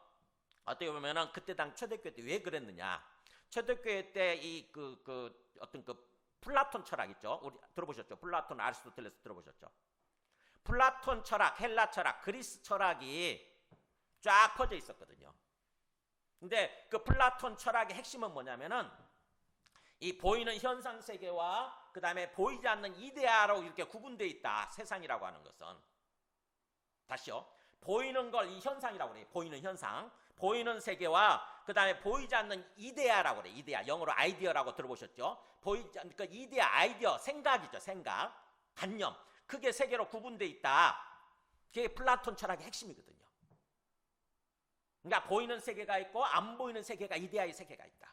어떻게 보면은 그때 당 초대교회 때 왜 그랬느냐? 초대교회 때 이 어떤 플라톤 철학 있죠. 우리 들어보셨죠? 플라톤, 아리스토텔레스 들어보셨죠? 플라톤 철학, 헬라 철학, 그리스 철학이 쫙 퍼져 있었거든요. 근데 그 플라톤 철학의 핵심은 뭐냐면은 이 보이는 현상 세계와 그 다음에 보이지 않는 이데아로 이렇게 구분되어 있다. 세상이라고 하는 것은. 다시요. 보이는 걸 이 현상이라고 그래요. 보이는 현상. 보이는 세계와 그 다음에 보이지 않는 이데아라고 그래요. 이데아. 영어로 아이디어라고 들어보셨죠? 보이지 않는 그 이데아, 아이디어, 생각이죠. 생각. 관념. 그게 세계로 구분되어 있다. 그게 플라톤 철학의 핵심이거든요. 그러니까 보이는 세계가 있고 안 보이는 세계가 이데아의 세계가 있다.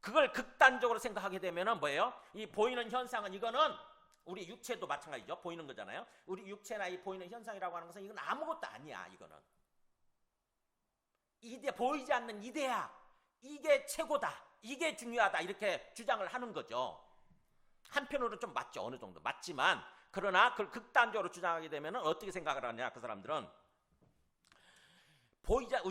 그걸 극단적으로 생각하게 되면은 뭐예요? 이 보이는 현상은 이거는 우리 육체도 마찬가지죠. 보이는 거잖아요. 우리 육체나 이 보이는 현상이라고 하는 것은 이건 아무것도 아니야. 이거는 보이지 않는 이데아, 이게 최고다, 이게 중요하다 이렇게 주장을 하는 거죠. 한편으로는 좀 맞죠. 어느 정도 맞지만 그러나 그걸 극단적으로 주장하게 되면 어떻게 생각을 하냐 그 사람들은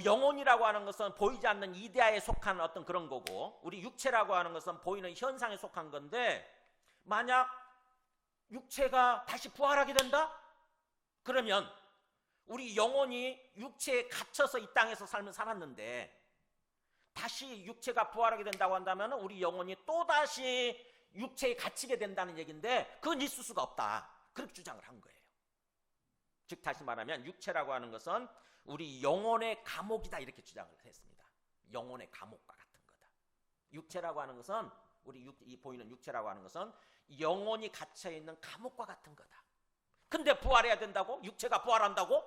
영혼이라고 하는 것은 보이지 않는 이데아에 속한 어떤 그런 거고 우리 육체라고 하는 것은 보이는 현상에 속한 건데 만약 육체가 다시 부활하게 된다? 그러면 우리 영혼이 육체에 갇혀서 이 땅에서 삶을 살았는데 다시 육체가 부활하게 된다고 한다면 우리 영혼이 또다시 육체에 갇히게 된다는 얘기인데 그건 있을 수가 없다. 그렇게 주장을 한 거예요. 즉 다시 말하면 육체라고 하는 것은 우리 영혼의 감옥이다 이렇게 주장을 했습니다. 영혼의 감옥과 같은 거다. 육체라고 하는 것은 이 보이는 육체라고 하는 것은 영혼이 갇혀있는 감옥과 같은 거다. 근데 부활해야 된다고? 육체가 부활한다고?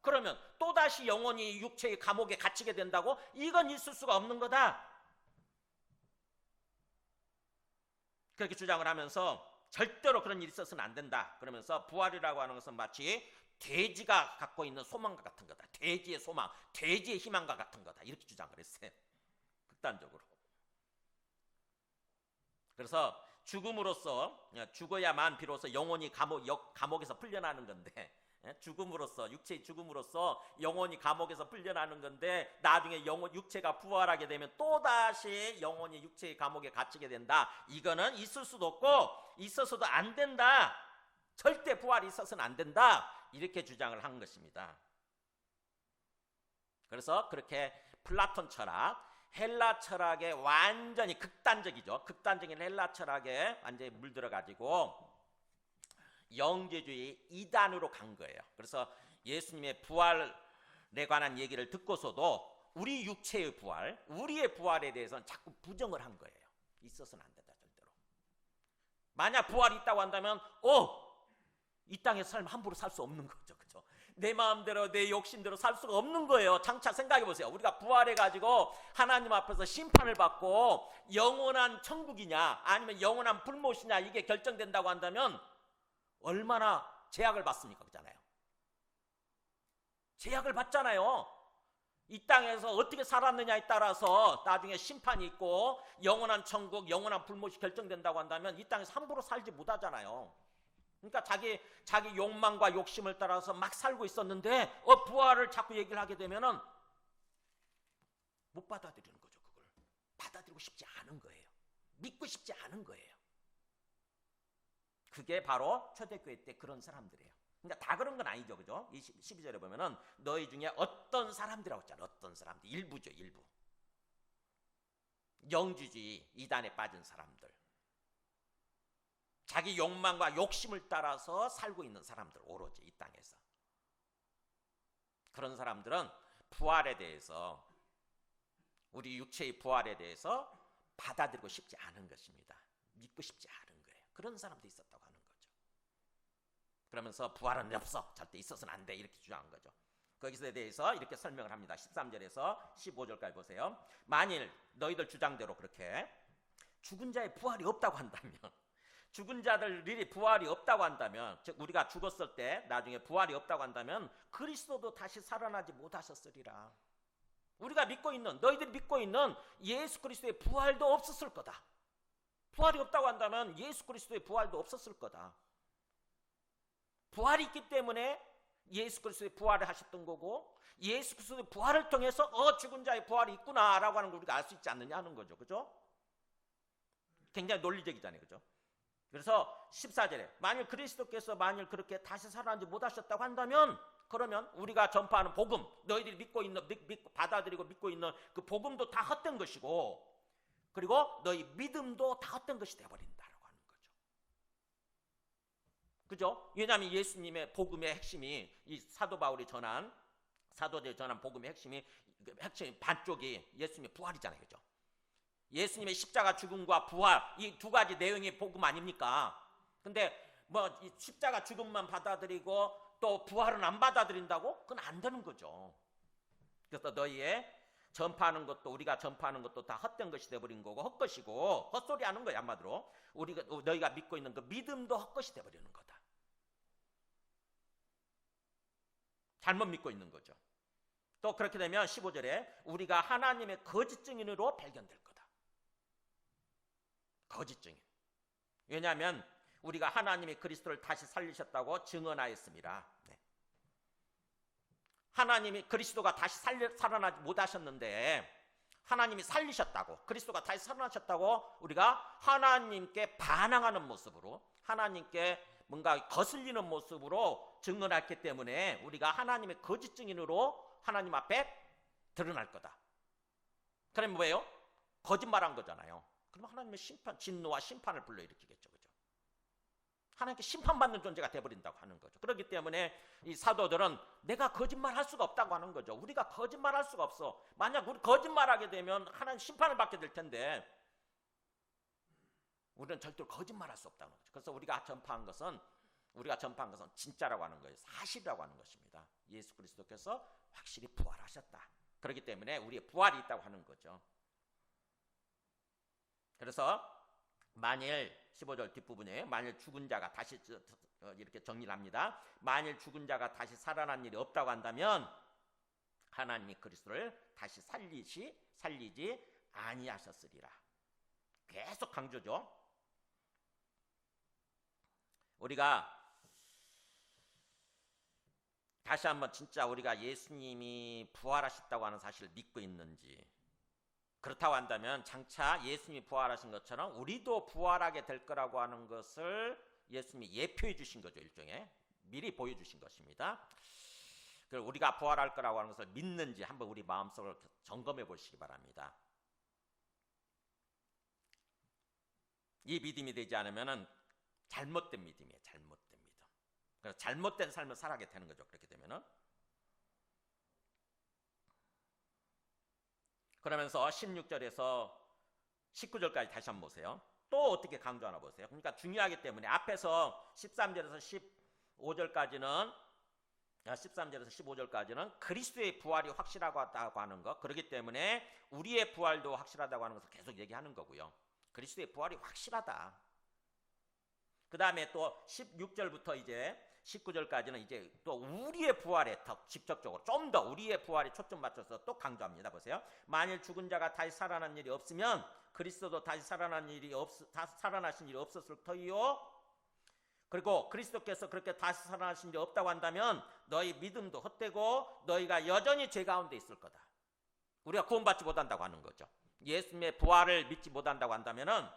그러면 또다시 영혼이 육체의 감옥에 갇히게 된다고? 이건 있을 수가 없는 거다. 그렇게 주장을 하면서 절대로 그런 일이 있어서는 안 된다. 그러면서 부활이라고 하는 것은 마치 돼지가 갖고 있는 소망과 같은 거다. 돼지의 소망, 돼지의 희망과 같은 거다. 이렇게 주장을 했어요. 극단적으로. 그래서 죽음으로써 죽어야만 비로소 영혼이 감옥에서 풀려나는 건데 죽음으로써 육체의 죽음으로써 영혼이 감옥에서 풀려나는 건데 나중에 육체가 부활하게 되면 또다시 영혼이 육체의 감옥에 갇히게 된다. 이거는 있을 수도 없고 있어서도 안 된다. 절대 부활이 있어서는 안 된다. 이렇게 주장을 한 것입니다. 그래서 그렇게 플라톤 철학, 헬라 철학의 완전히 극단적이죠. 극단적인 헬라 철학에 완전히 물들어가지고 영재주의 이단으로 간 거예요. 그래서 예수님의 부활에 관한 얘기를 듣고서도 우리 육체의 부활, 우리의 부활에 대해서는 자꾸 부정을 한 거예요. 있어서는 안 된다, 절대로. 만약 부활이 있다고 한다면 이 땅에서 삶 함부로 살 수 없는 거죠. 그죠? 내 마음대로 내 욕심대로 살 수가 없는 거예요. 장차 생각해 보세요. 우리가 부활해가지고 하나님 앞에서 심판을 받고 영원한 천국이냐 아니면 영원한 불못이냐 이게 결정된다고 한다면 얼마나 제약을 받습니까? 그렇잖아요. 제약을 받잖아요. 이 땅에서 어떻게 살았느냐에 따라서 나중에 심판이 있고 영원한 천국, 영원한 불못이 결정된다고 한다면 이 땅에서 함부로 살지 못하잖아요. 그러니까 자기 욕망과 욕심을 따라서 막 살고 있었는데 부활을 자꾸 얘기를 하게 되면은 못 받아들이는 거죠. 그걸 받아들이고 싶지 않은 거예요. 믿고 싶지 않은 거예요. 그게 바로 초대교회 때 그런 사람들이에요. 그러니까 다 그런 건 아니죠. 그죠? 12절에 보면은 너희 중에 어떤 사람들이라고 했잖아요. 어떤 사람들. 일부죠. 일부. 영주주의 이단에 빠진 사람들. 자기 욕망과 욕심을 따라서 살고 있는 사람들. 오로지 이 땅에서. 그런 사람들은 부활에 대해서 우리 육체의 부활에 대해서 받아들이고 싶지 않은 것입니다. 믿고 싶지 않은 거예요. 그런 사람도 있었다고 하는 거죠. 그러면서 부활은 없어. 절대 있어서는 안 돼. 이렇게 주장한 거죠. 거기서에 대해서 이렇게 설명을 합니다. 13절에서 15절까지 보세요. 만일 너희들 주장대로 그렇게 죽은 자의 부활이 없다고 한다면 죽은 자들이 부활이 없다고 한다면 즉 우리가 죽었을 때 나중에 부활이 없다고 한다면 그리스도도 다시 살아나지 못하셨으리라. 우리가 믿고 있는 너희들이 믿고 있는 예수 그리스도의 부활도 없었을 거다. 부활이 없다고 한다면 예수 그리스도의 부활도 없었을 거다. 부활이 있기 때문에 예수 그리스도의 부활을 하셨던 거고 예수 그리스도의 부활을 통해서 죽은 자의 부활이 있구나라고 하는 걸 우리가 알 수 있지 않느냐 하는 거죠. 그죠? 굉장히 논리적이잖아요. 그죠? 그래서 14절에 만일 그리스도께서 만일 그렇게 다시 살아나지 못하셨다고 한다면 그러면 우리가 전파하는 복음 너희들이 믿고 있는 믿고 받아들이고 믿고 있는 그 복음도 다 헛된 것이고 그리고 너희 믿음도 다 헛된 것이 되어버린다라고 하는 거죠. 그죠? 왜냐하면 예수님의 복음의 핵심이 이 사도 바울이 전한 사도들이 전한 복음의 핵심이 반쪽이 예수님의 부활이잖아요. 그죠? 예수님의 십자가 죽음과 부활 이 두 가지 내용의 복음 아닙니까? 근데 뭐 이 십자가 죽음만 받아들이고 또 부활은 안 받아들인다고? 그건 안 되는 거죠. 그래서 너희의 전파하는 것도 우리가 전파하는 것도 다 헛된 것이 되어버린 거고 헛것이고 헛소리 하는 거야 한마디로 너희가 믿고 있는 그 믿음도 헛것이 되어버리는 거다. 잘못 믿고 있는 거죠. 또 그렇게 되면 15절에 우리가 하나님의 거짓 증인으로 발견될 거다. 거짓 증인. 왜냐하면 우리가 하나님이 그리스도를 다시 살리셨다고 증언하였습니다. 네. 하나님이 그리스도가 다시 살아나지 못하셨는데 하나님이 살리셨다고 그리스도가 다시 살아나셨다고 우리가 하나님께 반항하는 모습으로 하나님께 뭔가 거슬리는 모습으로 증언했기 때문에 우리가 하나님의 거짓 증인으로 하나님 앞에 드러날 거다. 그럼 뭐예요? 거짓말한 거잖아요. 그러면 하나님의 진노와 심판을 불러일으키겠죠. 그죠? 하나님께 심판받는 존재가 되어버린다고 하는 거죠. 그렇기 때문에 이 사도들은 내가 거짓말할 수가 없다고 하는 거죠. 우리가 거짓말할 수가 없어. 만약 우리 거짓말하게 되면 하나님 심판을 받게 될 텐데 우리는 절대로 거짓말할 수 없다는 거죠. 그래서 우리가 전파한 것은 진짜라고 하는 거예요. 사실이라고 하는 것입니다. 예수 그리스도께서 확실히 부활하셨다. 그렇기 때문에 우리의 부활이 있다고 하는 거죠. 그래서 만일 15절 뒷부분에 만일 죽은 자가 다시 이렇게 정리를 합니다. 만일 죽은 자가 다시 살아난 일이 없다고 한다면 하나님이 그리스도를 다시 살리지 아니하셨으리라. 계속 강조죠. 우리가 다시 한번 진짜 우리가 예수님이 부활하셨다고 하는 사실을 믿고 있는지 그렇다고 한다면 장차 예수님이 부활하신 것처럼 우리도 부활하게 될 거라고 하는 것을 예수님이 예표해 주신 거죠. 일종의 미리 보여주신 것입니다. 그걸 우리가 부활할 거라고 하는 것을 믿는지 한번 우리 마음속을 점검해 보시기 바랍니다. 이 믿음이 되지 않으면 잘못된 믿음이에요. 잘못된 믿음. 그래서 잘못된 삶을 살아게 되는 거죠. 그렇게 되면은. 그러면서 16절에서 19절까지 다시 한번 보세요. 또 어떻게 강조하나 보세요. 그러니까 중요하기 때문에 앞에서 13절에서 15절까지는 그리스도의 부활이 확실하다고 하는 것, 그렇기 때문에 우리의 부활도 확실하다고 하는 것을 계속 얘기하는 거고요. 그리스도의 부활이 확실하다. 그 다음에 또 16절부터 이제 19절까지는 이제 또 우리의 부활에 더 직접적으로 좀 더 우리의 부활에 초점 맞춰서 또 강조합니다. 보세요. 만일 죽은 자가 다시 살아난 일이 없으면 그리스도도 다시 살아나신 일이 없었을 터이요. 그리고 그리스도께서 그렇게 다시 살아나신 일이 없다고 한다면 너희 믿음도 헛되고 너희가 여전히 죄 가운데 있을 거다. 우리가 구원받지 못한다고 하는 거죠. 예수님의 부활을 믿지 못한다고 한다면은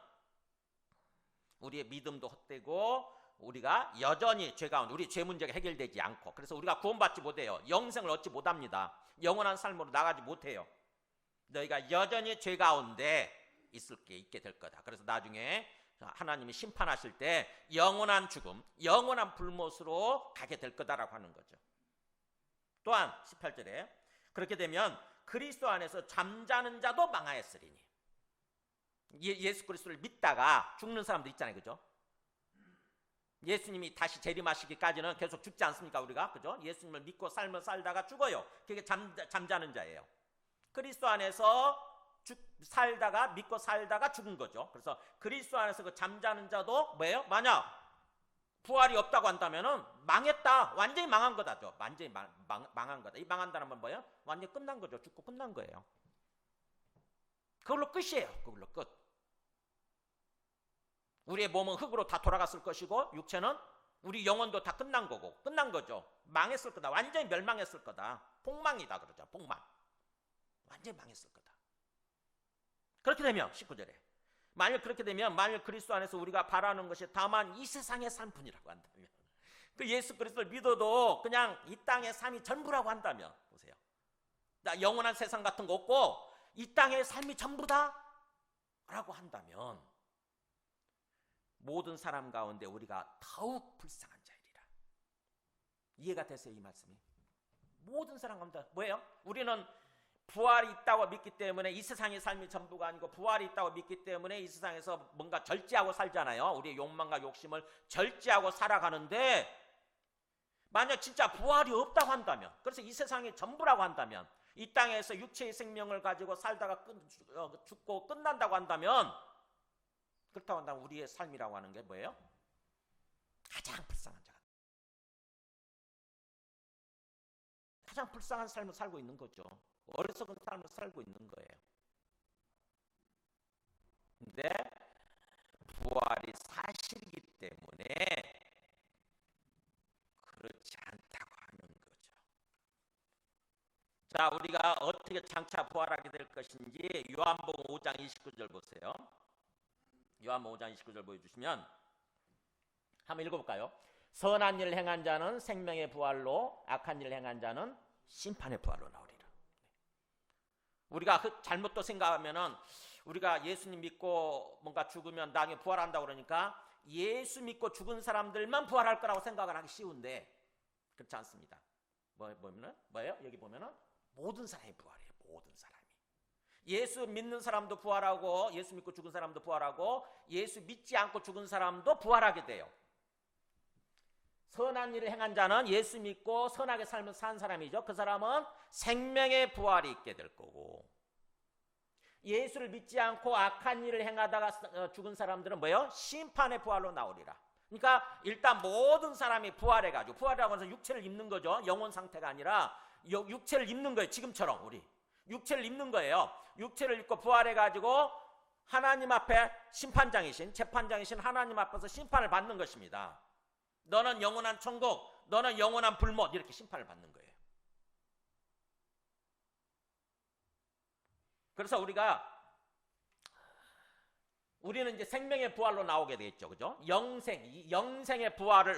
우리의 믿음도 헛되고 우리가 여전히 죄 가운데, 우리 죄 문제가 해결되지 않고, 그래서 우리가 구원받지 못해요. 영생을 얻지 못합니다. 영원한 삶으로 나가지 못해요. 너희가 여전히 죄 가운데 있게 될 거다. 그래서 나중에 하나님이 심판하실 때 영원한 죽음, 영원한 불못으로 가게 될 거다라고 하는 거죠. 또한 18절에 그렇게 되면 그리스도 안에서 잠자는 자도 망하였으리니, 예수 그리스도를 믿다가 죽는 사람도 있잖아요. 그죠? 예수님이 다시 재림하시기까지는 계속 죽지 않습니까? 우리가, 그죠? 예수님을 믿고 삶을 살다가 죽어요. 그게 잠자는 자예요. 그리스도 안에서 살다가 믿고 살다가 죽은 거죠. 그래서 그리스도 안에서 그 잠자는 자도 뭐예요? 만약 부활이 없다고 한다면은 망했다. 완전히 망한 거다죠. 완전히 망한 거다. 이 망한다는 건 뭐예요? 완전히 끝난 거죠. 죽고 끝난 거예요. 그걸로 끝이에요. 그걸로 끝. 우리의 몸은 흙으로 다 돌아갔을 것이고 육체는, 우리 영혼도 다 끝난 거고, 끝난 거죠. 망했을 거다. 완전히 멸망했을 거다. 폭망이다 그러죠. 폭망. 완전히 망했을 거다. 그렇게 되면 19절에 만일 그리스도 안에서 우리가 바라는 것이 다만 이 세상의 삶뿐이라고 한다면, 그 예수 그리스도를 믿어도 그냥 이 땅의 삶이 전부라고 한다면, 보세요. 나 영원한 세상 같은 거 없고 이 땅의 삶이 전부다 라고 한다면 모든 사람 가운데 우리가 더욱 불쌍한 자이리라. 이해가 되세요? 이 말씀이. 모든 사람 가운데 뭐예요? 우리는 부활이 있다고 믿기 때문에 이 세상의 삶이 전부가 아니고, 부활이 있다고 믿기 때문에 이 세상에서 뭔가 절제하고 살잖아요. 우리의 욕망과 욕심을 절제하고 살아가는데, 만약 진짜 부활이 없다고 한다면, 그래서 이 세상이 전부라고 한다면, 이 땅에서 육체의 생명을 가지고 살다가 죽고 끝난다고 한다면, 그렇다고 한다면 우리의 삶이라고 하는 게 뭐예요? 가장 불쌍한 자가, 가장 불쌍한 삶을 살고 있는 거죠. 어리석은 삶을 살고 있는 거예요. 근데 부활이 사실이기 때문에 그렇지 않다고 하는 거죠. 자, 우리가 어떻게 장차 부활하게 될 것인지 요한복음 5장 29절 보세요. 요한복음 5장 29절 보여주시면 한번 읽어볼까요? 선한 일을 행한 자는 생명의 부활로, 악한 일을 행한 자는 심판의 부활로 나오리라. 우리가 잘못 또 생각하면은, 우리가 예수님 믿고 뭔가 죽으면 나중에 부활한다고 그러니까 예수 믿고 죽은 사람들만 부활할 거라고 생각을 하기 쉬운데 그렇지 않습니다. 뭐예요? 여기 보면은 모든 사람이 부활해요. 모든 사람이. 예수 믿는 사람도 부활하고, 예수 믿고 죽은 사람도 부활하고, 예수 믿지 않고 죽은 사람도 부활하게 돼요. 선한 일을 행한 자는 예수 믿고 선하게 삶을 산 사람이죠. 그 사람은 생명의 부활이 있게 될 거고, 예수를 믿지 않고 악한 일을 행하다가 죽은 사람들은 뭐예요? 심판의 부활로 나오리라. 그러니까 일단 모든 사람이 부활해가지고, 부활이라고 해서 육체를 입는 거죠. 영혼 상태가 아니라 육체를 입는 거예요. 지금처럼 우리 육체를 입는 거예요. 육체를 입고 부활해가지고 하나님 앞에 심판장이신, 재판장이신 하나님 앞에서 심판을 받는 것입니다. 너는 영원한 천국, 너는 영원한 불못, 이렇게 심판을 받는 거예요. 그래서 우리가 우리는 이제 생명의 부활로 나오게 되겠죠. 그죠? 영생의 부활을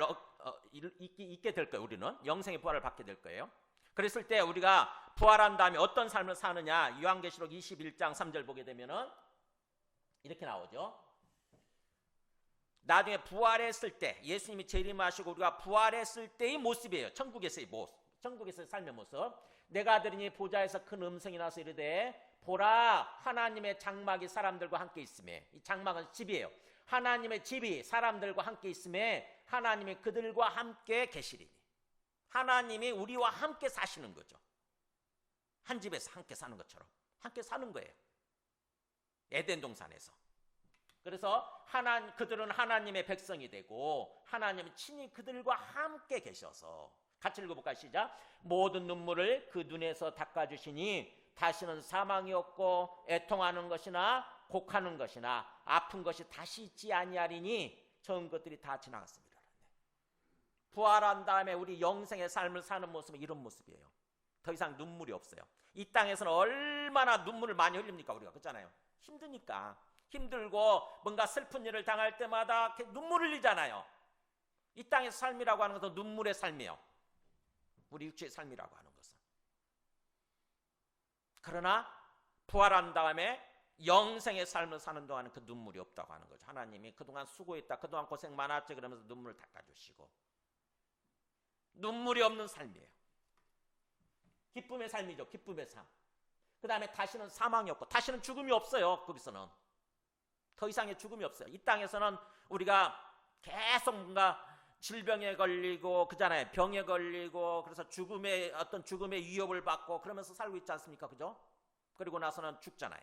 있게 될 거예요. 우리는 영생의 부활을 받게 될 거예요. 그랬을 때 우리가 부활한 다음에 어떤 삶을 사느냐, 요한계시록 21장 3절 보게 되면은 이렇게 나오죠. 나중에 부활했을 때, 예수님이 재림하시고 우리가 부활했을 때의 모습이에요. 천국에서의 모습, 천국에서의 삶의 모습. 내가 들으니 보좌에서 큰 음성이 나서 이르되 보라, 하나님의 장막이 사람들과 함께 있음에, 이 장막은 집이에요. 하나님의 집이 사람들과 함께 있음에 하나님이 그들과 함께 계시리니, 하나님이 우리와 함께 사시는 거죠. 한 집에서 함께 사는 것처럼 함께 사는 거예요. 에덴 동산에서. 그래서 그들은 하나님의 백성이 되고 하나님은 친히 그들과 함께 계셔서, 같이 읽어볼까요? 시작. 모든 눈물을 그 눈에서 닦아주시니 다시는 사망이 없고 애통하는 것이나 곡하는 것이나 아픈 것이 다시 있지 아니하리니 전 것들이 다 지나갔습니다. 부활한 다음에 우리 영생의 삶을 사는 모습은 이런 모습이에요. 더 이상 눈물이 없어요. 이 땅에서는 얼마나 눈물을 많이 흘립니까? 우리가 그렇잖아요. 힘드니까, 힘들고 뭔가 슬픈 일을 당할 때마다 눈물을 흘리잖아요. 이 땅에서 삶이라고 하는 것은 눈물의 삶이에요. 우리 육체의 삶이라고 하는 것은. 그러나 부활한 다음에 영생의 삶을 사는 동안은 그 눈물이 없다고 하는 거죠. 하나님이 그동안 수고했다, 그동안 고생 많았지 그러면서 눈물을 닦아주시고, 눈물이 없는 삶이에요. 기쁨의 삶이죠. 기쁨의 삶. 그 다음에 다시는 사망이 없고 다시는 죽음이 없어요. 거기서는 더 이상의 죽음이 없어요. 이 땅에서는 우리가 계속 뭔가 질병에 걸리고 그잖아요. 병에 걸리고, 그래서 어떤 죽음의 위협을 받고 그러면서 살고 있지 않습니까? 그죠? 그리고 나서는 죽잖아요.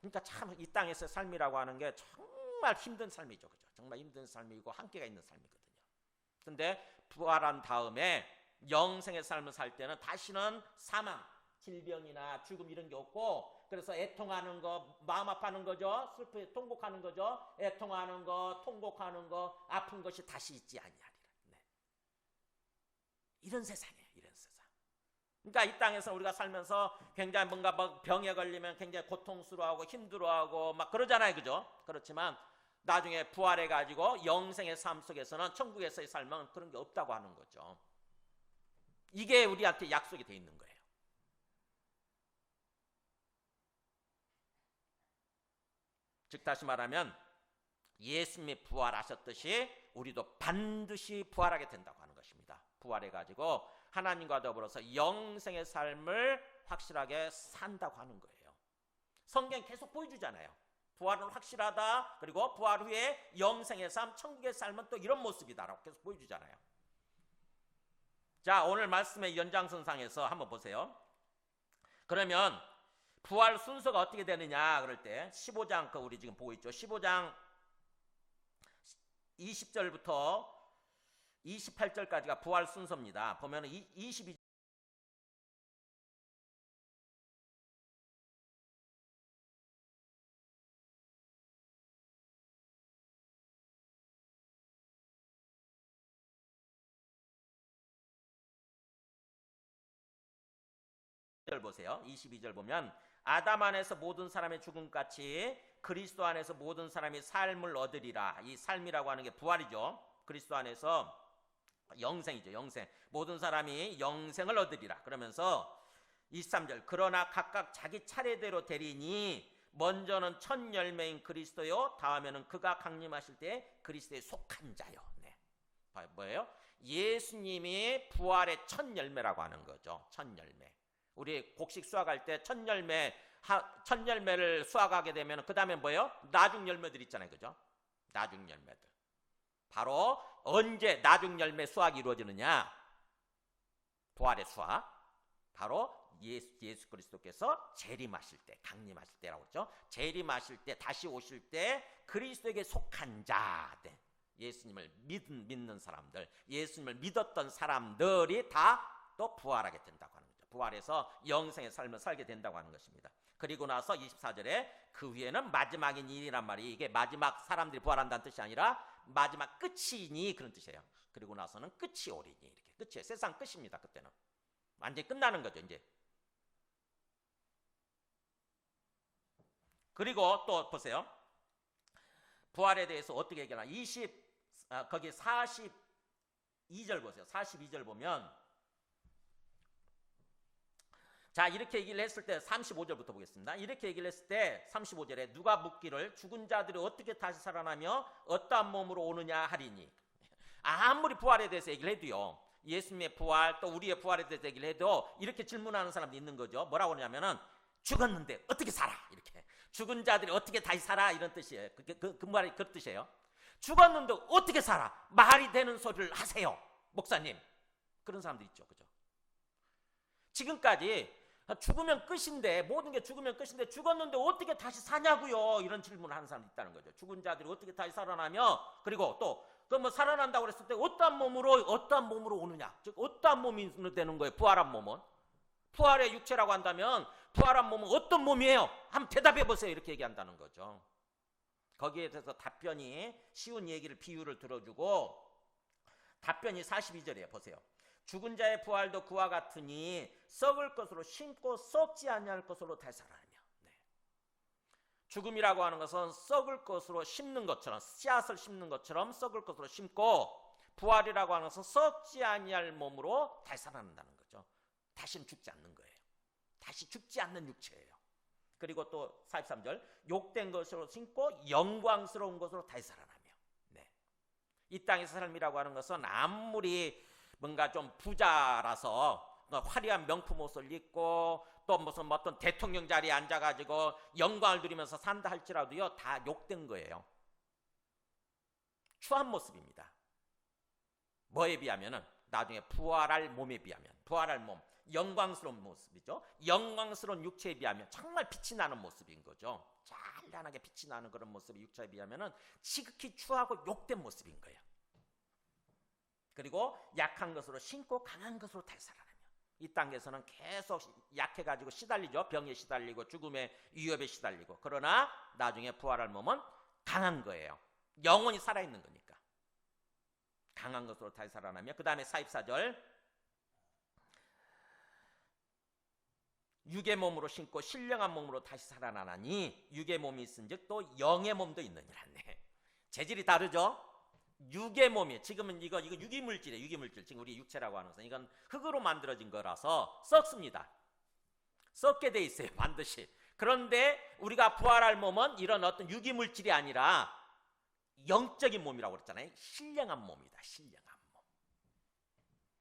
그러니까 참 이 땅에서의 삶이라고 하는 게 정말 힘든 삶이죠. 그죠? 정말 힘든 삶이고 한계가 있는 삶이거든요. 근데 부활한 다음에 영생의 삶을 살 때는 다시는 사망, 질병이나 죽음 이런 게 없고, 그래서 애통하는 거, 마음 아파하는 거죠. 슬프게 통곡하는 거죠. 애통하는 거, 통곡하는 거, 아픈 것이 다시 있지 아니하리라. 네. 이런 세상이에요. 이런 세상. 그러니까 이 땅에서 우리가 살면서 굉장히 뭔가 병에 걸리면 굉장히 고통스러워하고 힘들어하고 막 그러잖아요. 그죠? 그렇지만 나중에 부활해가지고 영생의 삶 속에서는, 천국에서의 삶은 그런 게 없다고 하는 거죠. 이게 우리한테 약속이 돼 있는 거예요. 즉 다시 말하면 예수님이 부활하셨듯이 우리도 반드시 부활하게 된다고 하는 것입니다. 부활해가지고 하나님과 더불어서 영생의 삶을 확실하게 산다고 하는 거예요. 성경 계속 보여주잖아요. 부활은 확실하다, 그리고 부활 후에 영생의 삶, 천국의 삶은 또 이런 모습이다라고 계속 보여주잖아요. 자, 오늘 말씀의 연장선상에서 한번 보세요. 그러면 부활 순서가 어떻게 되느냐 그럴 때 15장, 우리 지금 보고 있죠. 15장 20절부터 28절까지가 부활 순서입니다. 보면 22절 보세요. 22절 보면 아담 안에서 모든 사람의 죽음같이 그리스도 안에서 모든 사람이 삶을 얻으리라. 이 삶이라고 하는 게 부활이죠. 그리스도 안에서 영생이죠. 영생. 모든 사람이 영생을 얻으리라. 그러면서 23절 그러나 각각 자기 차례대로 되리니 먼저는 첫 열매인 그리스도요, 다음에는 그가 강림하실 때 그리스도에 속한 자요. 네. 뭐예요? 예수님이 부활의 첫 열매라고 하는 거죠. 첫 열매. 우리 곡식 수확할 때 첫 열매를 수확하게 되면 그 다음에 뭐예요? 나중 열매들 있잖아요. 그죠? 나중 열매들. 바로 언제 나중 열매 수확이 이루어지느냐? 부활의 수확. 바로 예수 그리스도께서 재림하실 때, 강림하실 때라고 그러죠. 재림하실 때, 다시 오실 때 그리스도에게 속한 자, 네. 예수님을 믿는 사람들, 예수님을 믿었던 사람들이 다 또 부활하게 된다고 하는 거죠. 부활해서 영생의 삶을 살게 된다고 하는 것입니다. 그리고 나서 24절에 그 후에는 마지막인 일이란 말이, 이게 마지막 사람들이 부활한다는 뜻이 아니라 마지막 끝이니 그런 뜻이에요. 그리고 나서는 끝이 오리니, 이렇게 끝이에요. 세상 끝입니다. 그때는 완전히 끝나는 거죠. 이제 그리고 또 보세요. 부활에 대해서 어떻게 얘기하나? 거기 42절 보세요. 42절 보면 자, 이렇게 얘기를 했을 때 35절부터 보겠습니다. 이렇게 얘기를 했을 때 35절에 누가 묻기를 죽은 자들이 어떻게 다시 살아나며 어떠한 몸으로 오느냐 하리니. 아무리 부활에 대해서 얘기를 해도요, 예수님의 부활 또 우리의 부활에 대해서 얘기를 해도 이렇게 질문하는 사람도 있는 거죠. 뭐라고 하냐면은 죽었는데 어떻게 살아? 이렇게. 죽은 자들이 어떻게 다시 살아? 이런 뜻이에요. 그 말이 그 뜻이에요. 죽었는데 어떻게 살아? 말이 되는 소리를 하세요, 목사님. 그런 사람도 있죠. 그죠? 지금까지 죽으면 끝인데, 모든 게 죽으면 끝인데 죽었는데 어떻게 다시 사냐고요? 이런 질문을 하는 사람도 있다는 거죠. 죽은 자들이 어떻게 다시 살아나며, 그리고 또 그럼 뭐 살아난다고 그랬을 때 어떠한 몸으로 오느냐? 즉 어떠한 몸이 되는 거예요? 부활한 몸은. 부활의 육체라고 한다면 부활한 몸은 어떤 몸이에요? 한번 대답해 보세요. 이렇게 얘기한다는 거죠. 거기에 대해서 답변이 쉬운 얘기를, 비유를 들어주고 답변이 42절이에요. 보세요. 죽은 자의 부활도 그와 같으니 썩을 것으로 심고 썩지 아니할 것으로 다시 살아나며. 네. 죽음이라고 하는 것은 썩을 것으로 심는 것처럼, 씨앗을 심는 것처럼 썩을 것으로 심고, 부활이라고 하는 것은 썩지 아니할 몸으로 다시 살아난다는 거죠. 다시는 죽지 않는 거예요. 다시 죽지 않는 육체예요. 그리고 또 43절, 욕된 것으로 심고 영광스러운 것으로 다시 살아나며. 네. 이 땅에서 삶이라고 하는 것은 아무리 뭔가 좀 부자라서 화려한 명품 옷을 입고 또 무슨 어떤 대통령 자리에 앉아가지고 영광을 누리면서 산다 할지라도요, 다 욕된 거예요. 추한 모습입니다. 뭐에 비하면은 나중에 부활할 몸에 비하면, 부활할 몸, 영광스러운 모습이죠. 영광스러운 육체에 비하면 정말 빛이 나는 모습인 거죠. 찬란하게 빛이 나는 그런 모습이 육체에 비하면은 지극히 추하고 욕된 모습인 거예요. 그리고 약한 것으로 심고 강한 것으로 다시 살아나며. 이 땅에서는 계속 약해가지고 시달리죠. 병에 시달리고 죽음의 위협에 시달리고. 그러나 나중에 부활할 몸은 강한 거예요. 영원히 살아있는 거니까. 강한 것으로 다시 살아나며. 그 다음에 44절, 육의 몸으로 심고 신령한 몸으로 다시 살아나나니 육의 몸이 있은즉 또 영의 몸도 있느니라. 네. 재질이 다르죠. 육의 몸이, 지금은 이거 유기물질이에요. 유기물질. 지금 우리 육체라고 하는 것은 이건 흙으로 만들어진 거라서 썩습니다. 썩게 돼 있어요, 반드시. 그런데 우리가 부활할 몸은 이런 어떤 유기물질이 아니라 영적인 몸이라고 그랬잖아요. 신령한 몸이다. 신령한 몸.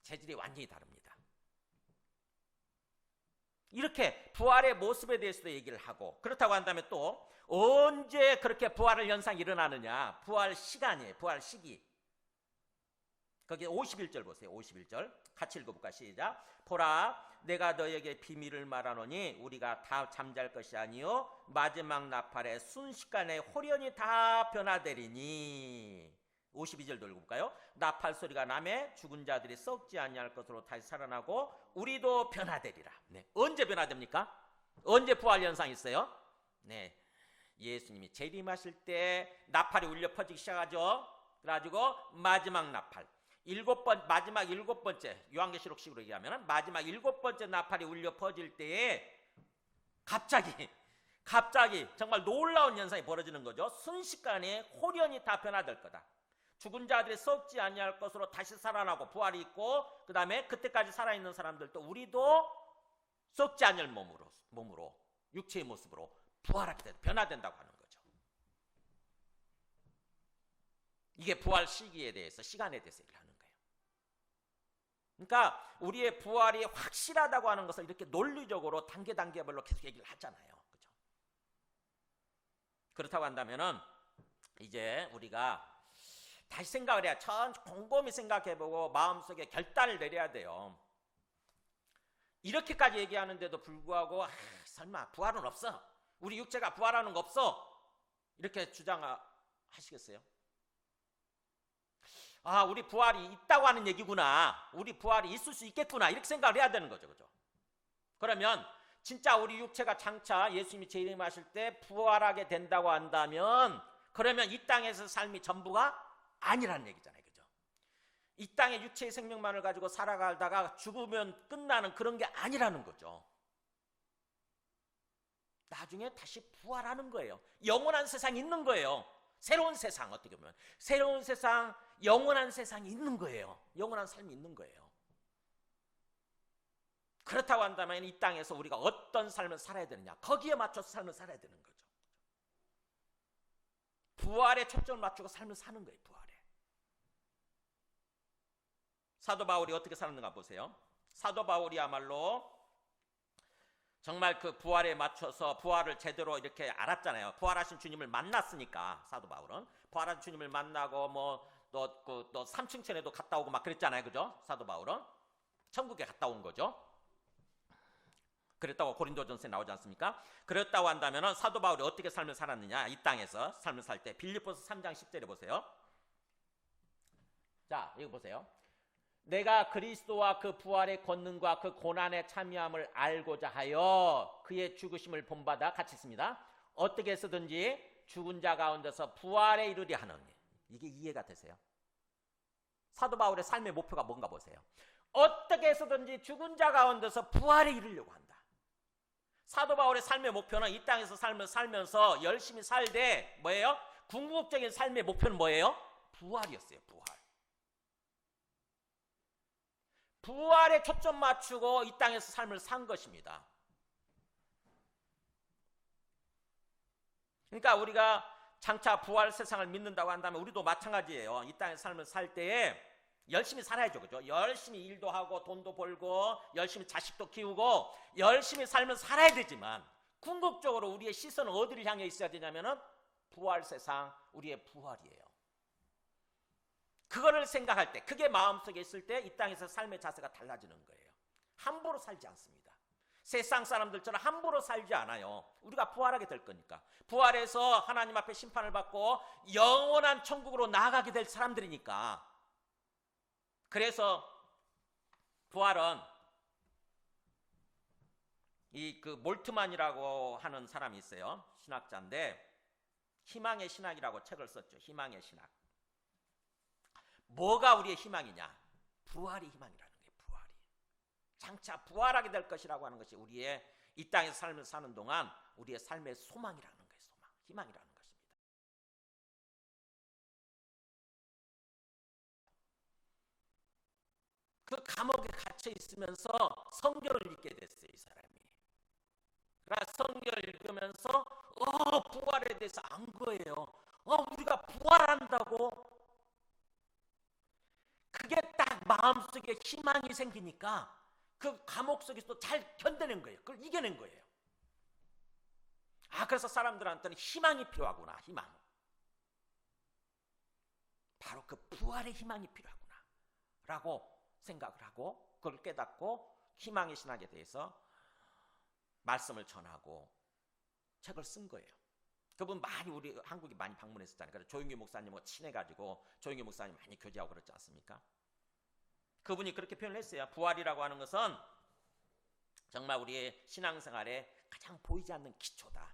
재질이 완전히 다릅니다. 이렇게 부활의 모습에 대해서도 얘기를 하고, 그렇다고 한다면 또 언제 그렇게 부활의 현상이 일어나느냐, 부활 시간이에요. 부활 시기. 거기 51절 보세요. 51절 같이 읽어볼까? 시작. 보라, 내가 너에게 비밀을 말하노니 우리가 다 잠잘 것이 아니요 마지막 나팔에 순식간에 홀연히 다 변화되리니. 52절도 읽어볼까요? 나팔 소리가 나매 죽은 자들이 썩지 아니할 것으로 다시 살아나고 우리도 변화되리라. 네. 언제 변화됩니까? 언제 부활 현상이 있어요? 네. 예수님이 재림하실 때 나팔이 울려 퍼지기 시작하죠. 그래가지고 마지막 나팔, 마지막 7번째, 요한계시록식으로 얘기하면 마지막 7번째 나팔이 울려 퍼질 때에 갑자기 정말 놀라운 현상이 벌어지는 거죠. 순식간에 홀연히 다 변화될 거다. 죽은 자들이 썩지 아니할 것으로 다시 살아나고 부활이 있고, 그 다음에 그때까지 살아있는 사람들도 우리도 썩지 않을 몸으로 육체의 모습으로 부활하게 된다, 변화된다고 하는 거죠. 이게 부활 시기에 대해서, 시간에 대해서 얘기를 하는 거예요. 그러니까 우리의 부활이 확실하다고 하는 것을 이렇게 논리적으로 단계별로 계속 얘기를 하잖아요. 그죠? 그렇다고 한다면은 이제 우리가 다시 생각을 해야, 곰곰이 생각해보고 마음속에 결단을 내려야 돼요. 이렇게까지 얘기하는데도 불구하고 설마 부활은 없어, 우리 육체가 부활하는 거 없어, 이렇게 주장하시겠어요? 우리 부활이 있다고 하는 얘기구나, 우리 부활이 있을 수 있겠구나, 이렇게 생각을 해야 되는 거죠. 그죠? 그러면 진짜 우리 육체가 장차 예수님이 재림하실 때 부활하게 된다고 한다면, 그러면 이 땅에서 삶이 전부가 아니라는 얘기잖아요. 그죠? 이 땅의 육체의 생명만을 가지고 살아가다가 죽으면 끝나는 그런 게 아니라는 거죠. 나중에 다시 부활하는 거예요. 영원한 세상이 있는 거예요. 새로운 세상, 어떻게 보면 새로운 세상, 영원한 세상이 있는 거예요. 영원한 삶이 있는 거예요. 그렇다고 한다면 이 땅에서 우리가 어떤 삶을 살아야 되느냐, 거기에 맞춰서 삶을 살아야 되는 거죠. 부활에 초점을 맞추고 삶을 사는 거예요. 부활에. 사도 바울이 어떻게 살았는가 보세요. 사도 바울이야말로 정말 그 부활에 맞춰서 부활을 제대로 이렇게 알았잖아요. 부활하신 주님을 만났으니까. 사도 바울은 부활하신 주님을 만나고 또 3층천에도 갔다 오고 막 그랬잖아요. 그죠? 사도 바울은 천국에 갔다 온 거죠. 그랬다고 고린도전서에 나오지 않습니까? 그랬다고 한다면 사도 바울이 어떻게 삶을 살았느냐, 이 땅에서 삶을 살 때 빌립보서 3장 10절에 보세요. 자, 이거 보세요. 내가 그리스도와 그 부활의 권능과 그 고난의 참여함을 알고자 하여 그의 죽으심을 본받아, 같이 있습니다. 어떻게 해서든지 죽은 자 가운데서 부활에 이르려 하는, 이게 이해가 되세요? 사도 바울의 삶의 목표가 뭔가 보세요. 어떻게 해서든지 죽은 자 가운데서 부활에 이르려고 한다. 사도 바울의 삶의 목표는 이 땅에서 삶을 살면서 열심히 살되 뭐예요? 궁극적인 삶의 목표는 뭐예요? 부활이었어요. 부활에 초점 맞추고 이 땅에서 삶을 산 것입니다. 그러니까 우리가 장차 부활 세상을 믿는다고 한다면 우리도 마찬가지예요. 이 땅에서 삶을 살 때에 열심히 살아야죠. 그죠? 열심히 일도 하고 돈도 벌고 열심히 자식도 키우고 열심히 삶을 살아야 되지만 궁극적으로 우리의 시선은 어디를 향해 있어야 되냐면은 부활 세상, 우리의 부활이에요. 그거를 생각할 때, 그게 마음속에 있을 때 이 땅에서 삶의 자세가 달라지는 거예요. 함부로 살지 않습니다. 세상 사람들처럼 함부로 살지 않아요. 우리가 부활하게 될 거니까. 부활해서 하나님 앞에 심판을 받고 영원한 천국으로 나아가게 될 사람들이니까. 그래서 부활은 이 그 몰트만이라고 하는 사람이 있어요. 신학자인데 희망의 신학이라고 책을 썼죠. 희망의 신학. 뭐가 우리의 희망이냐? 부활이 희망이라는 거예요. 부활이. 장차 부활하게 될 것이라고 하는 것이 우리의 이 땅에서 삶을 사는 동안 우리의 삶의 소망이라는 거예요. 소망, 희망이라는 것입니다. 그 감옥에 갇혀 있으면서 성경을 읽게 됐어요. 이 사람이. 그러나 성경을 읽으면서 부활에 대해서 안 거예요. 우리가 부활한다고. 그게 딱 마음속에 희망이 생기니까 그 감옥 속에서도 잘 견뎌낸 거예요. 그걸 이겨낸 거예요. 그래서 사람들한테는 희망이 필요하구나. 희망. 바로 그 부활의 희망이 필요하구나 라고 생각을 하고 그걸 깨닫고 희망의 신학에 대해서 말씀을 전하고 책을 쓴 거예요. 그분 많이 우리 한국에 많이 방문했었잖아요. 그래서 조용기 목사님하고 친해가지고 조용기 목사님 많이 교제하고 그랬지 않습니까? 그분이 그렇게 표현을 했어요. 부활이라고 하는 것은 정말 우리의 신앙생활에 가장 보이지 않는 기초다.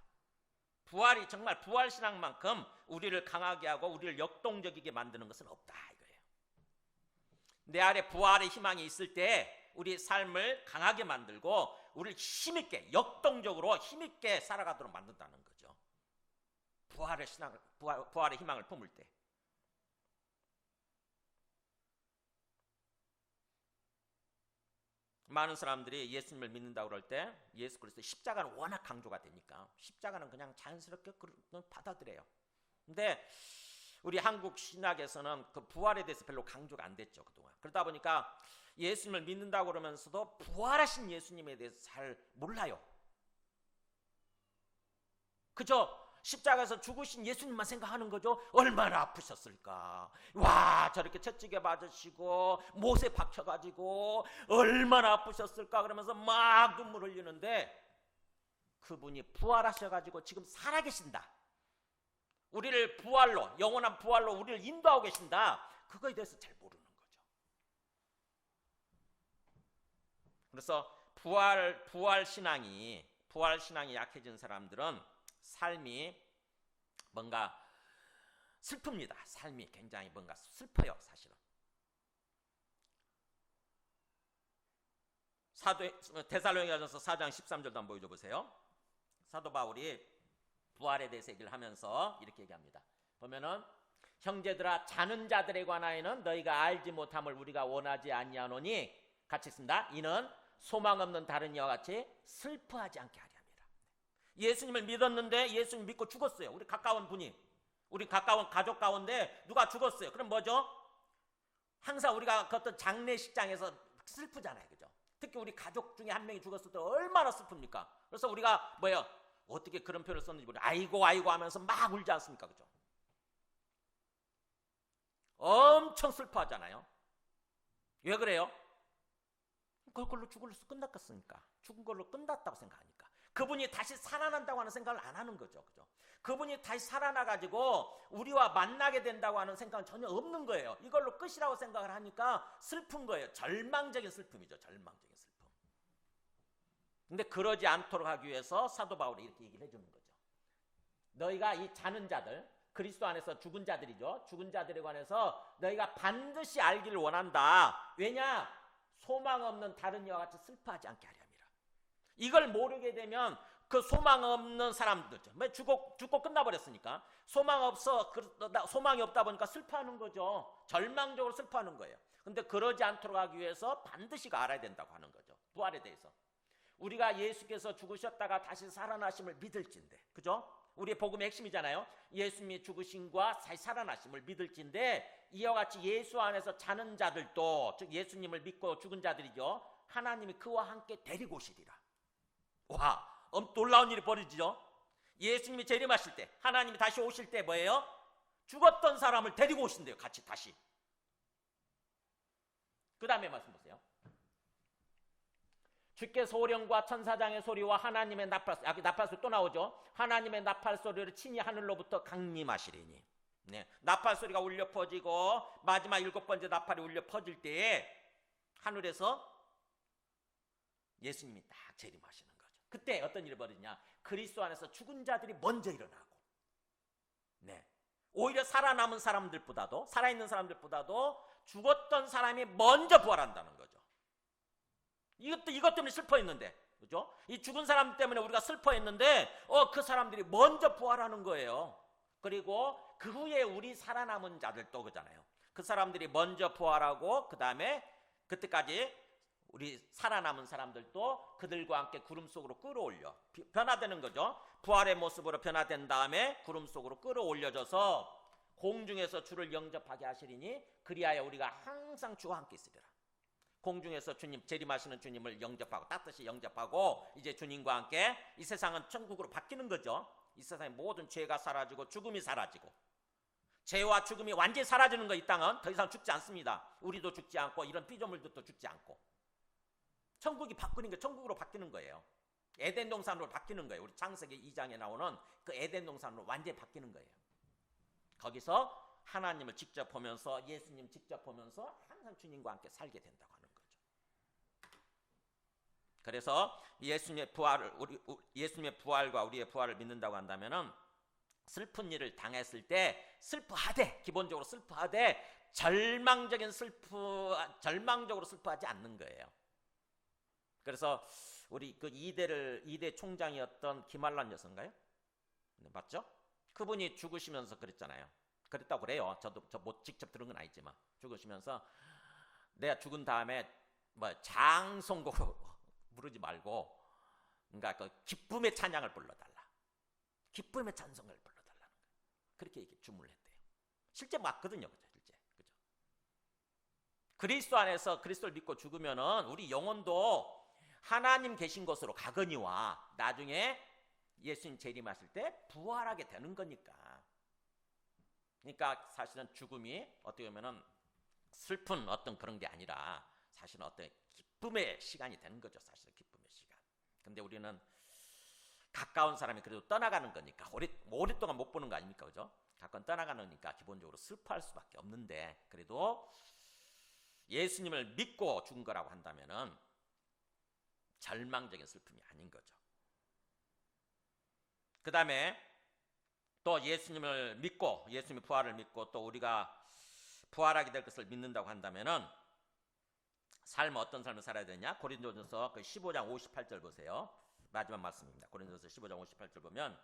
부활이 정말 부활 신앙만큼 우리를 강하게 하고 우리를 역동적이게 만드는 것은 없다 이거예요. 내 안에 부활의 희망이 있을 때 우리 삶을 강하게 만들고 우리를 힘있게 역동적으로 힘있게 살아가도록 만든다는 거죠. 부활의 희망을 품을 때. 많은 사람들이 예수님을 믿는다고 그럴 때 예수 그리스도 십자가는 워낙 강조가 되니까 십자가는 그냥 자연스럽게 받아들여요. 근데 우리 한국 신학에서는 그 부활에 대해서 별로 강조가 안 됐죠, 그동안. 그러다 보니까 예수님을 믿는다고 그러면서도 부활하신 예수님에 대해서 잘 몰라요. 그저 십자가에서 죽으신 예수님만 생각하는 거죠. 얼마나 아프셨을까. 와, 저렇게 채찍에 맞으시고 못에 박혀가지고 얼마나 아프셨을까 그러면서 막 눈물 흘리는데 그분이 부활하셔가지고 지금 살아계신다. 우리를 부활로, 영원한 부활로 우리를 인도하고 계신다. 그거에 대해서 잘 모르는 거죠. 그래서 부활 신앙이 약해진 사람들은 삶이 뭔가 슬픕니다. 삶이 굉장히 뭔가 슬퍼요, 사실은. 데살로니가전서 4장 13절도 한번 보여줘 보세요. 사도 바울이 부활에 대해서 얘기를 하면서 이렇게 얘기합니다. 보면은 형제들아 자는 자들에 관하여는 너희가 알지 못함을 우리가 원하지 아니하노니 같이 있습니다. 이는 소망 없는 다른 이와 같이 슬퍼하지 않게 하려 합니다. 예수님을 믿었는데 예수님 믿고 죽었어요. 우리 가까운 분이, 우리 가까운 가족 가운데 누가 죽었어요. 그럼 뭐죠? 항상 우리가 그 어떤 장례식장에서 슬프잖아요. 그죠? 특히 우리 가족 중에 한 명이 죽었을 때 얼마나 슬픕니까? 그래서 우리가 뭐예요? 어떻게 그런 표현을 썼는지 모르겠어요. 아이고 아이고 하면서 막 울지 않습니까? 그죠? 엄청 슬퍼하잖아요. 왜 그래요? 그걸로 죽을 수 끝났겠으니까. 죽은 걸로 끝났다고 생각하니까. 그분이 다시 살아난다고 하는 생각을 안 하는 거죠. 그죠? 그분이 다시 살아나가지고 우리와 만나게 된다고 하는 생각은 전혀 없는 거예요. 이걸로 끝이라고 생각을 하니까 슬픈 거예요. 절망적인 슬픔이죠. 절망적인 슬픔. 근데 그러지 않도록 하기 위해서 사도 바울이 이렇게 얘기를 해주는 거죠. 너희가 이 자는 자들, 그리스도 안에서 죽은 자들이죠. 죽은 자들에 관해서 너희가 반드시 알기를 원한다. 왜냐? 소망 없는 다른 이와 같이 슬퍼하지 않게 하려 함이라. 이걸 모르게 되면 그 소망 없는 사람들, 죽고 끝나버렸으니까 소망이 없다 보니까 슬퍼하는 거죠. 절망적으로 슬퍼하는 거예요. 근데 그러지 않도록 하기 위해서 반드시 알아야 된다고 하는 거죠. 부활에 대해서. 우리가 예수께서 죽으셨다가 다시 살아나심을 믿을진데, 그죠? 우리의 복음의 핵심이잖아요. 예수님이 죽으심과 다시 살아나심을 믿을진데, 이와 같이 예수 안에서 자는 자들도, 즉 예수님을 믿고 죽은 자들이죠, 하나님이 그와 함께 데리고 오시리라. 와, 놀라운 일이 벌어지죠. 예수님이 재림하실 때, 하나님이 다시 오실 때 뭐예요? 죽었던 사람을 데리고 오신대요. 같이 다시. 그 다음에 말씀 보세요. 주께 소령과 천사장의 소리와 하나님의 나팔소리 또 나오죠. 하나님의 나팔소리를 친히 하늘로부터 강림하시리니. 네, 나팔소리가 울려 퍼지고 마지막 7번째 나팔이 울려 퍼질 때에 하늘에서 예수님이 딱 재림하시는 거죠. 그때 어떤 일이 벌어지냐? 그리스도 안에서 죽은 자들이 먼저 일어나고, 네, 오히려 살아남은 사람들보다도, 살아있는 사람들보다도 죽었던 사람이 먼저 부활한다는 거죠. 이것 때문에 슬퍼했는데, 그죠? 이 죽은 사람 때문에 우리가 슬퍼했는데, 그 사람들이 먼저 부활하는 거예요. 그리고 그 후에 우리 살아남은 자들도 그잖아요. 그 사람들이 먼저 부활하고, 그 다음에 그때까지 우리 살아남은 사람들도 그들과 함께 구름 속으로 끌어올려 변화되는 거죠. 부활의 모습으로 변화된 다음에 구름 속으로 끌어올려져서 공중에서 주를 영접하게 하시리니 그리하여 우리가 항상 주와 함께 있으리라. 공중에서 주님, 재림하시는 주님을 영접하고, 따뜻이 영접하고, 이제 주님과 함께 이 세상은 천국으로 바뀌는 거죠. 이 세상의 모든 죄가 사라지고 죽음이 사라지고, 죄와 죽음이 완전히 사라지는 거. 이 땅은 더 이상 죽지 않습니다. 우리도 죽지 않고 이런 피조물들도 죽지 않고 천국이 바뀌는 게, 천국으로 바뀌는 거예요. 에덴 동산으로 바뀌는 거예요. 우리 창세기 2장에 나오는 그 에덴 동산으로 완전히 바뀌는 거예요. 거기서 하나님을 직접 보면서, 예수님 직접 보면서 항상 주님과 함께 살게 된다고 하는 거죠. 그래서 예수님의 부활과 우리의 부활을 믿는다고 한다면은 슬픈 일을 당했을 때 슬퍼하되, 기본적으로 슬퍼하되 절망적으로 슬퍼하지 않는 거예요. 그래서 우리 그 2대 총장이었던 김한란 여사인가요? 네, 맞죠? 그분이 죽으시면서 그랬잖아요. 그랬다고 그래요. 저도 뭐 직접 들은 건 아니지만 죽으시면서 내가 죽은 다음에 뭐 장송곡으로 부르지 말고, 그러니까 그 기쁨의 찬양을 불러달라, 기쁨의 찬송을 불러달라는 거예요. 그렇게 주문을 했대요. 실제 맞거든요, 그죠? 실제, 그죠? 그리스도 안에서 그리스도를 믿고 죽으면은 우리 영혼도 하나님 계신 곳으로 가거니와 나중에 예수님 재림하실 때 부활하게 되는 거니까. 그러니까 사실은 죽음이 어떻게 보면은 슬픈 어떤 그런 게 아니라 사실은 어떤 기쁨의 시간이 되는 거죠. 사실은 기쁨의 시간. 근데 우리는 가까운 사람이 그래도 떠나가는 거니까, 오랫동안 못 보는 거 아닙니까? 그죠? 가까운 떠나가는 거니까 기본적으로 슬퍼할 수밖에 없는데, 그래도 예수님을 믿고 죽은 거라고 한다면은 절망적인 슬픔이 아닌 거죠. 그 다음에 또 예수님을 믿고, 예수님의 부활을 믿고 또 우리가 부활하게 될 것을 믿는다고 한다면은 어떤 삶을 살아야 되냐? 고린도전서 15장 58절 보세요. 마지막 말씀입니다. 고린도서 15장 58절 보면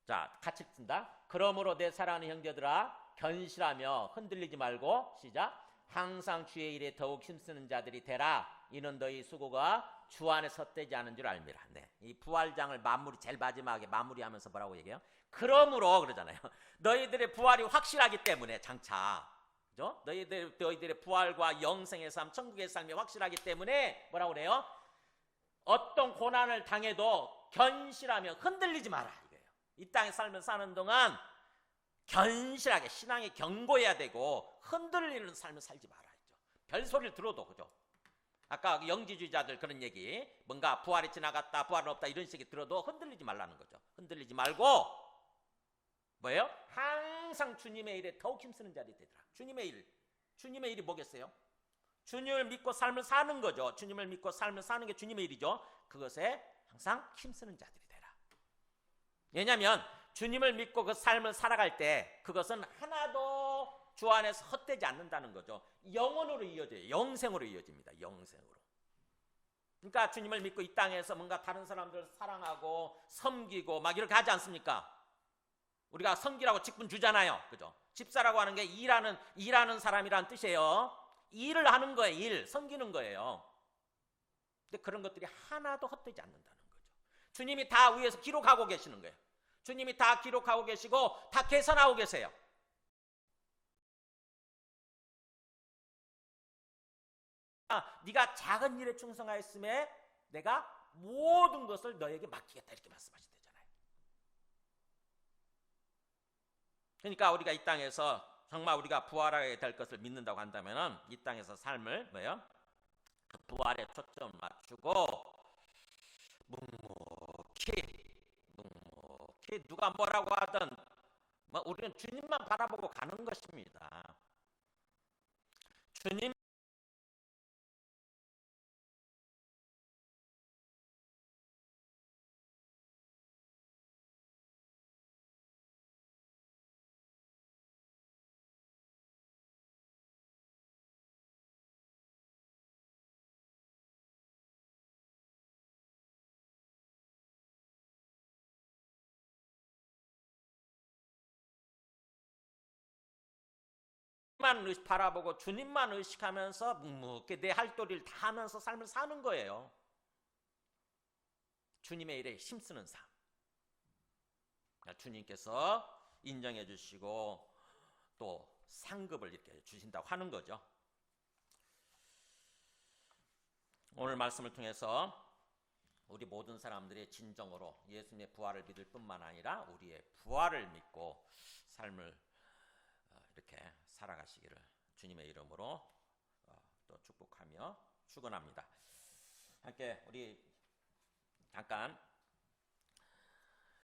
자, 같이 쓴다. 그러므로 내 사랑하는 형제들아 견실하며 흔들리지 말고 시작. 항상 주의 일에 더욱 힘쓰는 자들이 되라. 이는 너희 수고가 주 안에 헛되지 않은 줄 알미라. 네. 이 부활장을 마무리 제일 마지막에 마무리하면서 뭐라고 얘기해요? 그러므로 그러잖아요. 너희들의 부활이 확실하기 때문에 장차. 그죠? 너희들의 부활과 영생의 삶, 천국의 삶이 확실하기 때문에 뭐라고 그래요? 어떤 고난을 당해도 견실하며 흔들리지 마라 이거예요. 이 땅에 살면서 사는 동안 견실하게 신앙에 견고해야 되고 흔들리는 삶을 살지 마라 했죠. 별소리를 들어도 그죠? 아까 영지주의자들 그런 얘기 뭔가 부활이 지나갔다 부활은 없다 이런 식이 들어도 흔들리지 말라는 거죠. 흔들리지 말고 뭐예요? 항상 주님의 일에 더욱 힘쓰는 자들이 되더라. 주님의 일이 뭐겠어요? 주님을 믿고 삶을 사는 거죠. 주님을 믿고 삶을 사는 게 주님의 일이죠. 그것에 항상 힘쓰는 자들이 되라. 왜냐하면 주님을 믿고 그 삶을 살아갈 때 그것은 하나도 주 안에서 헛되지 않는다는 거죠. 영원으로 이어져요. 영생으로 이어집니다. 영생으로. 그러니까 주님을 믿고 이 땅에서 뭔가 다른 사람들 사랑하고 섬기고 막 이렇게 하지 않습니까? 우리가 섬기라고 직분 주잖아요. 그죠? 집사라고 하는 게 일하는 사람이라는 뜻이에요. 일을 하는 거예요. 일, 섬기는 거예요. 근데 그런 것들이 하나도 헛되지 않는다는 거죠. 주님이 다 위에서 기록하고 계시는 거예요. 주님이 다 기록하고 계시고 다 계산하고 계세요. 네가 작은 일에 충성하였음에 내가 모든 것을 너에게 맡기겠다 이렇게 말씀하시잖아요. 그러니까 우리가 이 땅에서 정말 우리가 부활하게 될 것을 믿는다고 한다면 이 땅에서 삶을 뭐예요? 그 부활에 초점을 맞추고 묵묵히 누가 뭐라고 하든 우리는 주님만 바라보고 가는 것입니다. 주님 만 바라보고 주님만 의식하면서 묵묵히 내 할 도리를 다 하면서 삶을 사는 거예요. 주님의 일에 힘쓰는 삶. 주님께서 인정해 주시고 또 상급을 이렇게 주신다고 하는 거죠. 오늘 말씀을 통해서 우리 모든 사람들이 진정으로 예수님의 부활을 믿을 뿐만 아니라 우리의 부활을 믿고 삶을 이렇게 살아가시기를 주님의 이름으로 또 축복하며 축원합니다. 함께 우리 잠깐